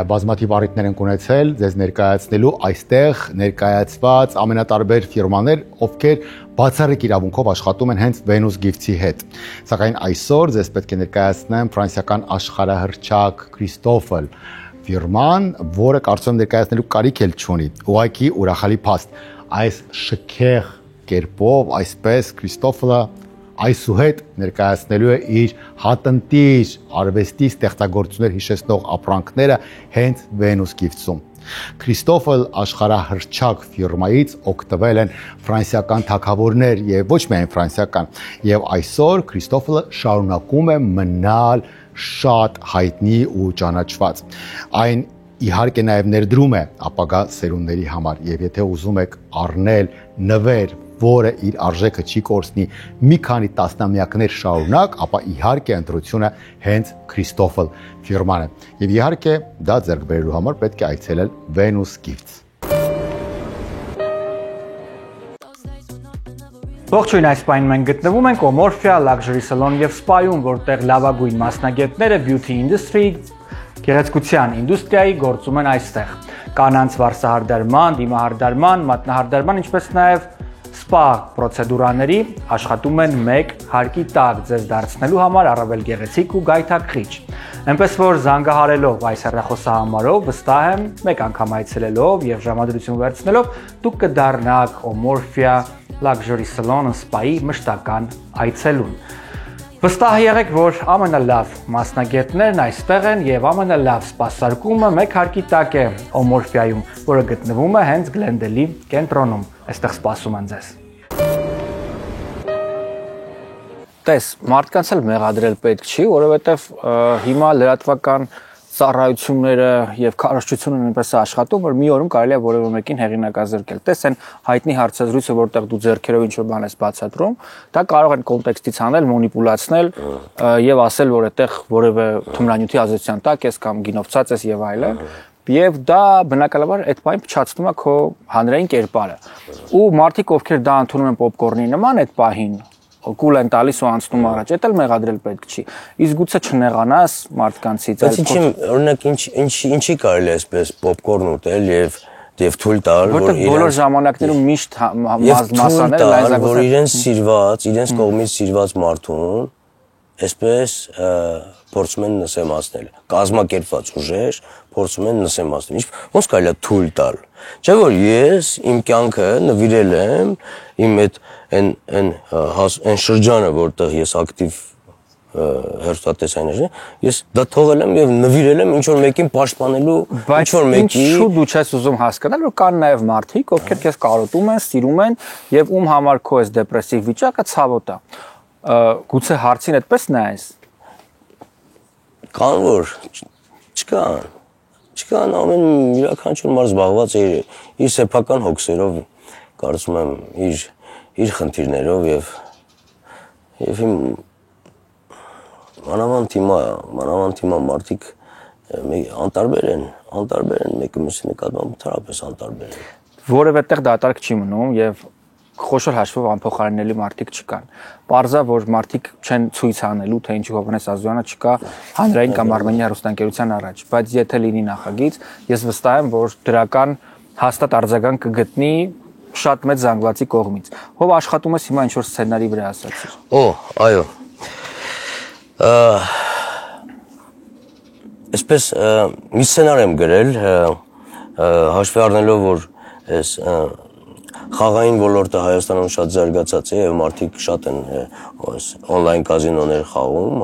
բազմաթիվ առիթներ ենք ունեցել ձեզ ներկայացնելու այստեղ ներկայացված ամենատարբեր ֆիրմաներ, ովքեր բացառիկ իրավունքով աշխատում են հենց Venus Gifts-ի հետ։ Սակայն այսօր ձեզ պետք է ներկայացնեմ ֆրանսիական աշխարհահռչակ Christofle ֆիրման, որը կարծում եմ ներկայացնելու կարիք էլ չունի։ Ուղղակի ուրախալի փաստ։ Այս շքեղ կերպով, այսպես Christofle այսուհետ ներկայացնելու է իր հատնտիր արվեստի ստեղծագործություններ հիշեցնող ապրանքները հենց Venus Gifts-ում։ Christofle աշխարհահռչակ ֆիրմայից օգտվել են ֆրանսիական թագավորներ եւ ոչ միայն ֆրանսիական, եւ այսօր Christofle շարունակում է մնալ շատ հայտնի ու ճանաչված։ Այն իհարկե նաև ներդրում է ապագա սերունդների համար եւ եթե ուզում եք առնել նվեր, որը իր արժեքը չի կորցնի մի քանի տասնամյակներ շարունակ, ապա իհարկե ընտրությունը հենց Christofle ֆիրման է։ Եվ իհարկե դա ձեռք բերելու համար պետք է այցելել Venus Gifts։ Ողջույն, այս պայն մենք գտնվում ենք Omorphia Luxury Salon եւ Spa-ում, որտեղ լավագույն մասնագետները beauty industry գեղեցկության ինդուստրիայի գործում են այստեղ։ Կանանց վարսահարդարման, դիմահարդարման, մատնահարդարման, ինչպես նաև սպա պրոցեդուրաների աշխատում են մեկ հարկի տակ ձեզ դարձնելու համար առավել գեղեցիկ ու գայթակղիչ։ Այնպես որ զանգահարելով այս հեռախոսահամարով, վստահ եմ, մեկ անգամ այցելելով եւ ժամադրություն վերցնելով, դուք կդառնաք Omorphia Luxury Salon Spa-ի մշտական այցելուն։ Վստահ եղեք, որ ամենալավ մասնագետներն այստեղ են եւ ամենալավ սպասարկումը մեկ հարկի տակ է Omorphia-ում, որը գտնվում է հենց Glendale-ի կենտրոնում։ Այստեղ սպասում են ձեզ։ Տես, մարդկանց էլ մեղադրել պետք չի, որովհետեւ հիմա լրատվական ծառայությունները եւ քարոզչությունը նույնպես աշխատում, որ մի օրում կարելի է որևէ մեկին հեղինակազրկել։ Տես այն հայտնի հարցազրույցը, որտեղ դու ձեռքերով ինչ-որ բան ես բացատրում, դա կարող են կոնտեքստից անել, մանիպուլացնել եւ ասել, որ այդտեղ որևէ թմրանյութի ազդեցության տակ ես կամ գինովցած ես եւ այլն։ Եվ դա բնականաբար այդ բանը փչացնում է քո հանրային կերպարը։ Ու մարդիկ, ովքեր դա ընդունում են պոպկորնի նման այդ պահին, կուլ են տալիս ու անցնում առաջ, դա էլ մեղադրել պետք չի։ Իսկ գուցե չնեղանաս մարդկանցից, բայց ինչի, օրինակ ինչի կարելի է այսպես պոպկորն ուտել եւ թույլ տալ, որ բոլոր ժամանակներում միշտ մասաները լայնզագործ որ իրենց կողմից սիրված մարդուն այսպես փորձում են նսեմացնել, կազմակերպված ուժեր փորձում են նսեմացնել։ Ոնց կարելի է թույլ տալ։ Չէ՞ որ ես իմ կյանքը նվիրել եմ իմ այն շրջանը, որտեղ ես ակտիվ հերթատեսային ես դա թողել եմ եւ նվիրել եմ ինչ որ մեկին պաշտպանելու, ինչ որ մեկի։ Ինչու դու չես ուզում հասկանալ, որ կան նաեւ մարդիկ, ովքեր քեզ կարոտում են, սիրում են եւ ում համար քո այս դեպրեսիվ վիճակը ցավոտ է։ Գուցե հարցին այդպես նայես։ Կան որ չկան ամեն յուրաքանչյուր մարդ զբաղված է իր սեփական հոգսերով, կարծում եմ իր խնդիրներով եւ իմ մանավանդ հիմա մարդիկ անտարբեր են մեկը մյուսի նկատմամբ թերապես անտարբեր են։ Որևէ տեղ դատարկ չի մնում եւ խոշոր հաշվով անփոխարինելի մարդիկ չկան։ Պարզա որ մարդիկ չեն ցույց անելու, թե ինչու Հովհաննես Ազոյանը չկա հանրային կամ Արմենիա հեռուստաընկերության առաջ, բայց եթե լինի նախագիծ, ես վստահ եմ, որ դրական հաստատ արձագանք կգտնի շատ մեծ զանգվածի կողմից։ Ով աշխատում ես հիմա ինչ-որ սցենարի վրա ասացիր։ Այո։ Այսպես մի սցենար եմ գրել, հաշվի առնելով, որ այս խաղային ոլորտը Հայաստանում շատ զարգացած է եւ մարդիկ շատ են on-line կազինոներ խաղում,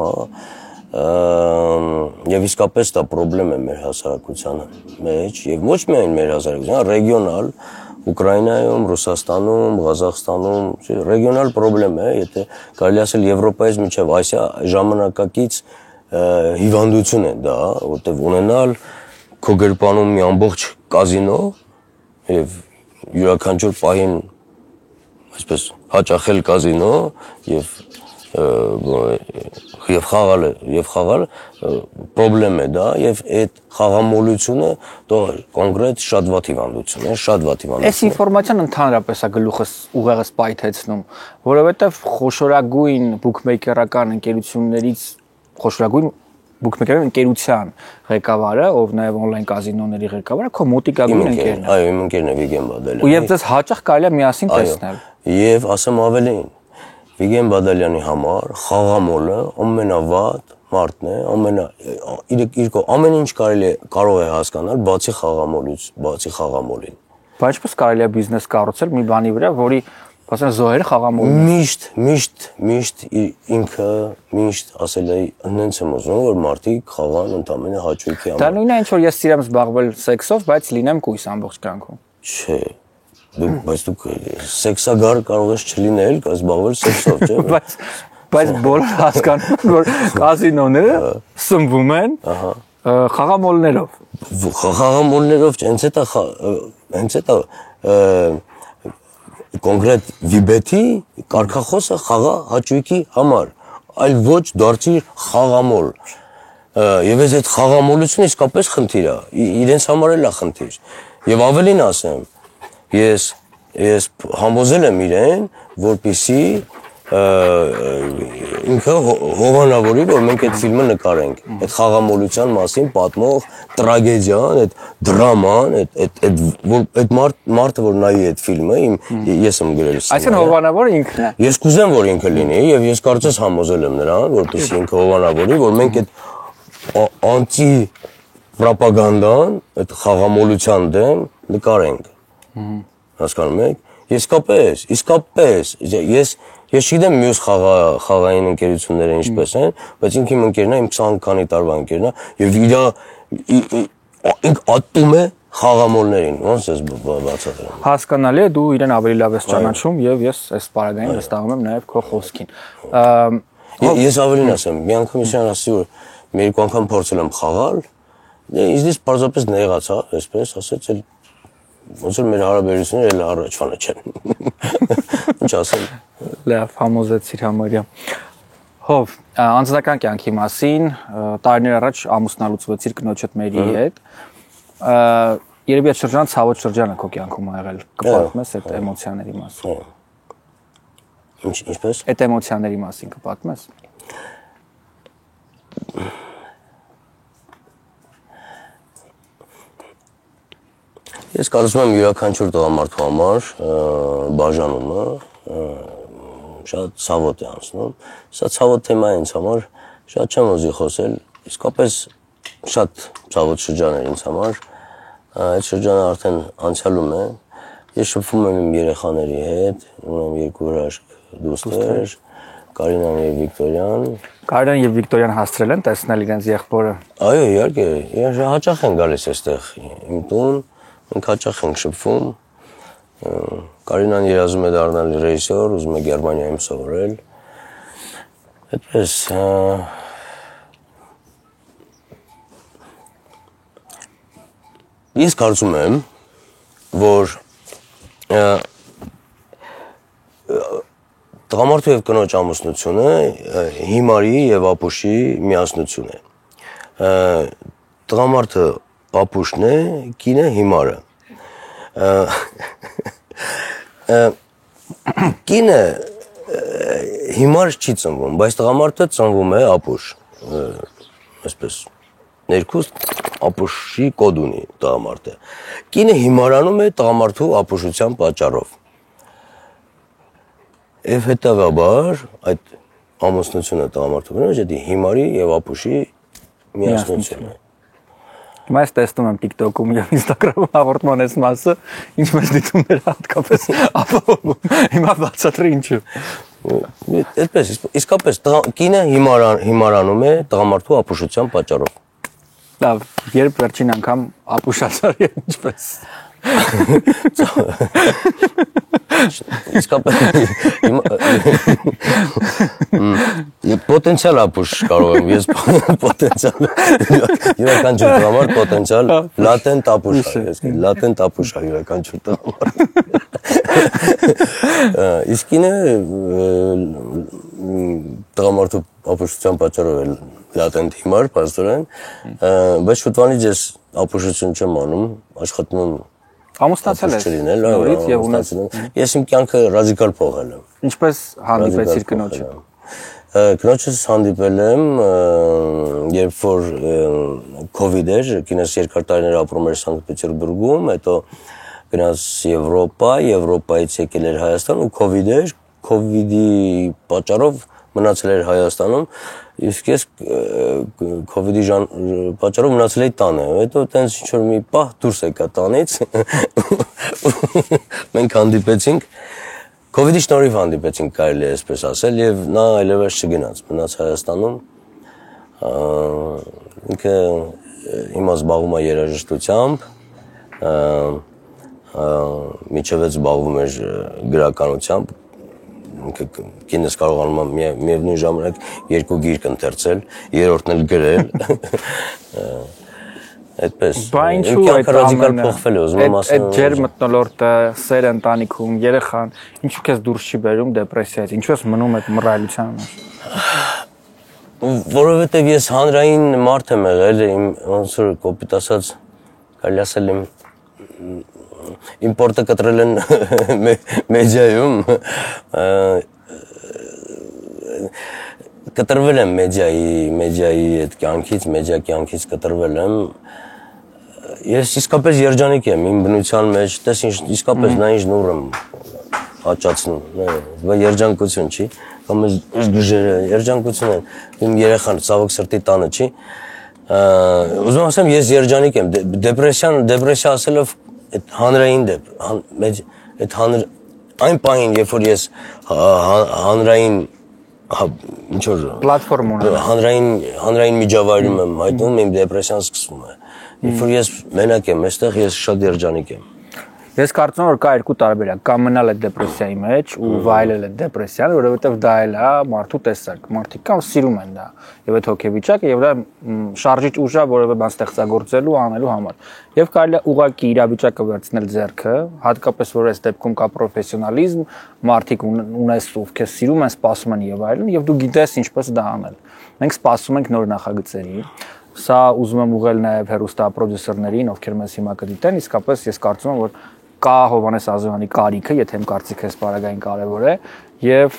եւ իսկապես դա խնդրեմ է մեր հասարակության մեջ եւ ոչ միայն մեր հասարակության, ռեգիոնալ Ուկրաինայում, Ռուսաստանում, Ղազախստանում, ռեգիոնալ խնդրեմ է, եթե կարելի ասել Եվրոպայից մինչև Ասիա ժամանակակից հիվանդություն է դա, որտեղ ունենալ քո գրպանում մի ամբողջ կազինո եւ յուրաքանչյուր պահին այսպես հաճախել կազինո եւ խաղալ պրոբլեմ է դա եւ այդ խաղամոլությունը դա կոնկրետ շատ վատ հիվանդություն է, շատ վատ հիվանդություն։ Այս ինֆորմացիան ընդհանրապես է գլուխս ուղեղս պայթեցնում, որովհետեւ խոշորագույն բուքմեյքերական ընկերություններից խոշորագույն բուքմեյքերական ընկերության ղեկավարը, ով նաեւ on-line կազինոների ղեկավարը, քո մոտիկագույն ընկերն է։ Այո, իմ ընկերն է Վիգեն Բադալյանը։ Ու եւ դες հաճախ կարելի է միասին տեսնել։ Եվ ասեմ ավելին, Վիգեն Բադալյանի համար խաղամոլը ամենավատ մարդն է, ամեն ինչ կարող է հասկանալ բացի խաղամոլին։ Բայց ինչպես կարելի է բիզնես կառուցել մի բանի վրա, որի ասեն զոհերը խաղամոլն է։ Միշտ ինքը ասել է հենց եմ ուզում որ մարդիկ խաղան ընդամենը հաճույքի համար։ Դա նույնն է ինչ որ ես սիրեմ զբաղվել սեքսով, բայց լինեմ կույս ամբողջ կյանքում։ Չէ։ Բայց դուք սեքսագար կարող ես չլինել, զբաղվել սեքսով, չէ՞։ Բայց բոլորը հասկանում են, որ կազինոները սնվում են խաղամոլներով։ Խաղամոլներով չէ, հենց էտա կոնկրետ վիբեթի կարգախոսը խաղա հաճույքի համար, այլ ոչ դարձիր խաղամոլ։ Եվ այս այդ խաղամոլությունը իսկապես խնդիր է, իրենց համար էլ է խնդիր։ Եվ ավելին ասեմ, ես համոզել եմ իրեն, որպեսզի ինքը հովանավորի, որ մենք այդ ֆիլմը նկարենք, այդ խաղամոլության մասին պատմող տրագեդիան, այդ դրաման, այդ մարդը, որ նայի այդ ֆիլմը, ես եմ գրել սցենարը։ Այսինքն հովանավորը ինքն է։ Ես կուզեմ, որ ինքը լինի, եւ ես կարծես համոզել եմ նրան, որպեսզի ինքը հովանավորի, որ մենք այդ անտի պրոպագանդան, այդ խաղամոլության դեմ նկարենք։ Հասկանում եք։ Իսկապես, ես չգիտեմ մյուս խաղային ընկերությունները ինչպես են, բայց ինքը իմ ընկերն է, իմ 20 քանի տարվա ընկերն է, եւ ինք ատում է խաղամոլներին, ոնց ես բացատրեմ։ Հասկանալի է, դու իրեն ավելի լավ ես ճանաչում եւ ես այս պարագային վստահում եմ նաեւ քո խոսքին։ Ես ավելին ասեմ, մի անգամ ես ասի որ մի երկու անգամ փորձել եմ խաղալ, ինձնից պարզապես նեղացա, այսպես ասած, ոնց որ մեր հարաբերությունները էլ առաջվանը չեն։ Ինչ ասեմ։ Լավ, համոզեցիր համարյա։ Հով, անձնական կյանքի մասին, տարիներ առաջ ամուսնալուծվեցիր կնոջդ Մերի հետ։ Երևի այդ շրջանը ցավոտ շրջան է քո կյանքում եղել։ Կպատմես այդ էմոցիաների մասին։ Ինչպես։ Այդ էմոցիաների մասին կպատմես։ Ես կարծում եմ յուրաքանչյուր տղամարդու համար բաժանումը շատ ցավոտ է անցնում։ Սա ցավոտ թեմա է ինձ համար, շատ չեմ ուզի խոսել, իսկապես շատ ցավոտ շրջան է ինձ համար։ Այդ շրջանը արդեն անցյալում է։ Ես շփվում եմ իմ երեխաների հետ, ունեմ երկու հրաշք դուստեր, Կարինան եւ Վիկտորիան։ Կարինան եւ Վիկտորիան հասցրել են տեսնել իրենց եղբորը։ Այո, իհարկե, հաճախ են գալիս այստեղ իմ տուն, մենք հաճախ ենք շփվում։ Կարինան երազում է դառնալ ռեժիսոր, ուզում է Գերմանիայում սովորել։ Այդպես ես կարծում եմ, որ տղամարդու եւ կնոջ ամուսնությունը հիմարի եւ ապուշի միասնություն է։ Տղամարդը ապուշն է, կինը հիմարը։ Կինը հիմար չի ծնվում, բայց տղամարդը ծնվում է ապուշ։ Այսպես ներքուստ ապուշի կոդ ունի տղամարդը։ Կինը հիմարանում է տղամարդու ապուշության պատճառով։ Եվ հետևաբար այդ ամուսնությունը տղամարդու կնոջ դա հիմարի եւ ապուշի միասնություն է։ Հիմա ես տեսնում եմ TikTok-ում եւ Instagram-ում հաղորդման այս մասը, ինչպես դիտումները հատկապես ապահովում։ Հիմա բացատրի ինչու։ Այդպես, իսկապես կինը հիմարանում է տղամարդու ապուշության պատճառով։ Լավ, երբ վերջին անգամ ապուշացար եւ ինչպես։ Իսկապես պոտենցիալ ապուշ կարող եմ ես պոտենցիալ յուրաքանչյուր համար պոտենցիալ լատենտ ապուշ լատենտ ապուշ յուրաքանչյուր համար իսկ ինը տղամարդու ապուշության պատճառով էլ լատենտ հիմար պաստորեն բայց շուտվանից ես ապուշություն չեմ անում աշխատում եմ ամուսնացել ես նորից եւ ունեցել ես իմ կյանքը ռադիկալ փոխել եմ ինչպես հանդիպեցիր կնոջը կնոջս հանդիպել եմ երբ որ COVID էր կինս երկար տարիներ ապրում էր Սանկտ Պետերբուրգում հետո գնաց Եվրոպայից եկել էր Հայաստան ու COVID էր COVID-ի պատճառով մնացել էր Հայաստանում իսկ ես COVID-ի պատճառով մնացել էի տանը հետո տենց ինչ-որ մի պահ դուրս եկա տանից մենք հանդիպեցինք COVID-ի շնորհիվ հանդիպեցինք կարելի է այսպես ասել եւ նա այլևս չգնաց մնաց Հայաստանում ինքը հիմա զբաղվում է երաժշտությամբ միջևից զբաղվում էր գրականությամբ կինս կարողանում է միևնույն ժամանակ երկու գիրք ընթերցել, երրորդն էլ գրել։ Այդպես։ Բայց ինչու այդ ռադիկալ փոխվել է, ուզում եմ ասել։ Այդ ջեր մտնոլորտը, սեր ընտանիքում, երեխան, ինչու քեզ դուրս չի բերում դեպրեսիայից, ինչու ես մնում այդ մռայլության մեջ։ Որովհետև ես հանրային մարդ եմ եղել, ոնց որ կոպիտ ասած, կարելի ասել իմ պորտը կտրել են մեդիայում կտրվել եմ մեդիայի այդ կյանքից, մեդիա կյանքից կտրվել եմ ես իսկապես երջանիկ եմ իմ բնության մեջ, տես իսկապես նա ինչ նուր եմ աճացնում, երջանկություն չի, կամ ես դժերը երջանկություն են, իմ երեխան ցավոք սրտի տանը չի, ուզում ասեմ ես երջանիկ եմ, դեպրեսիա ասելով այդ հանրային այն պահին, երբ որ ես հանրային ինչ որ պլատֆորմ ունեմ հանրային միջավայրում եմ հայտնում իմ դեպրեսիան սկսվում է երբ որ ես մենակ եմ այստեղ ես շատ երջանիկ եմ Ես կարծում եմ որ կա երկու տարբերակ կամ մնալ այդ դեպրեսիայի մեջ ու վայելել այդ դեպրեսիան որովհետև դա էլ է մարդու տեսակ մարդիկ կամ սիրում են դա եւ այդ հոգեվիճակը եւ դա շարժիչ ուժ է որևէ բան ստեղծագործելու անելու համար եւ կարելի է ուղղակի իրավիճակը վերցնել ձեռքը հատկապես որ այս դեպքում կա պրոֆեսիոնալիզմ մարդիկ ունես ովքեր սիրում են սպասում են եւ այլն եւ դու գիտես ինչպես դա անել մենք սպասում ենք նոր նախագծերի Սա ուզում եմ ուղղել նաև հեռուստա պրոդյուսերներին, ովքեր մեզ հիմա կդիտեն, իսկապես ես կարծում եմ, որ կա Հովհաննես Ազոյանի կարիքը, եթե իմ կարծիքը այս բaragային կարևոր է, եւ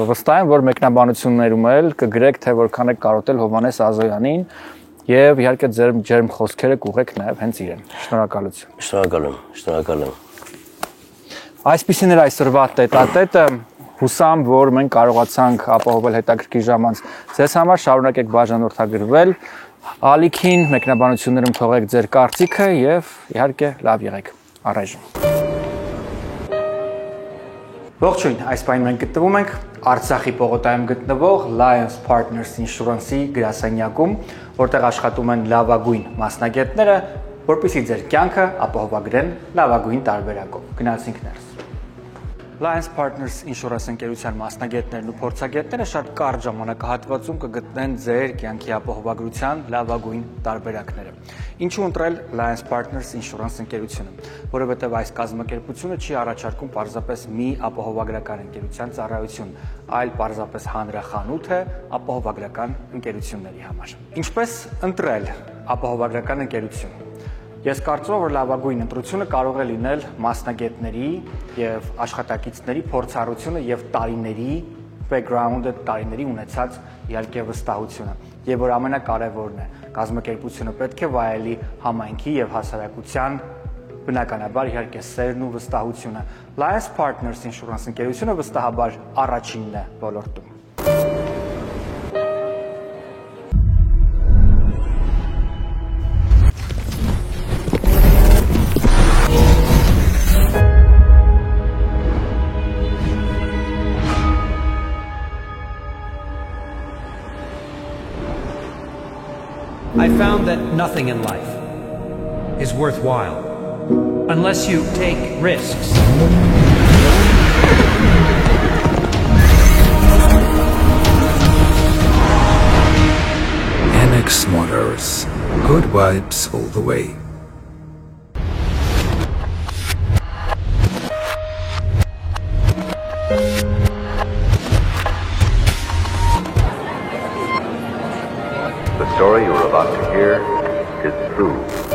վստահ եմ, որ մեկնաբանություններում էլ կգրեք, թե որքան եք կարոտել Հովհաննես Ազոյանին եւ իհարկե ձեր ջերմ խոսքերը կուղեք նաև հենց իրեն։ Շնորհակալություն։ Շնորհակալ եմ։ Այսպիսին էր այսօրվա տետատետը Հուսամ, որ մենք կարողացանք ապահովել հետաքրքիր ժամանց ձեզ համար, շարունակեք բաժանորդագրվել, ալիքին, մեկնաբանություններում թողեք ձեր կարծիքը եւ իհարկե լավ եղեք առայժմ։ Ողջույն, այս պահին մենք գտնվում ենք Արցախի պողոտայում գտնվող Lions Partners Insurance-ի գրասենյակում, որտեղ աշխատում են լավագույն մասնագետները, որպեսզի ձեր կյանքը ապահովագրեն լավագույն տարբերակով։ Գնացինք ներս։ Lions Partners Insurance ընկերության մասնագետներն ու փորձագետները շատ կարճ ժամանակահատվածում կգտնեն ձեր կյանքի ապահովագրության լավագույն տարբերակները։ Ինչու ընտրել Lions Partners Insurance ընկերությունը, որովհետև այս կազմակերպությունը չի առաջարկում պարզապես մի ապահովագրական ընկերության ծառայություն, այլ պարզապես հանրախանութ է ապահովագրական ընկերությունների համար։ Ինչպես ընտրել ապահովագրական ընկերություն։ Ես կարծում եմ, որ լավագույն ընտրությունը կարող է լինել մասնագետների եւ աշխատակիցների փորձառությունը եւ տարիների background-ը, տարիների ունեցած իհարկե վստահությունը, եւ որ ամենակարևորն է, կազմակերպությունը պետք է վայելի համայնքի եւ հասարակության բնականաբար իհարկե սերն ու վստահությունը։ Lions Partners Insurance ընկերությունը վստահաբար առաջինն է ոլորտում։ I found that nothing in life is worthwhile unless you take risks. NX Motors. Good vibes all the way. The story you're about to hear is true.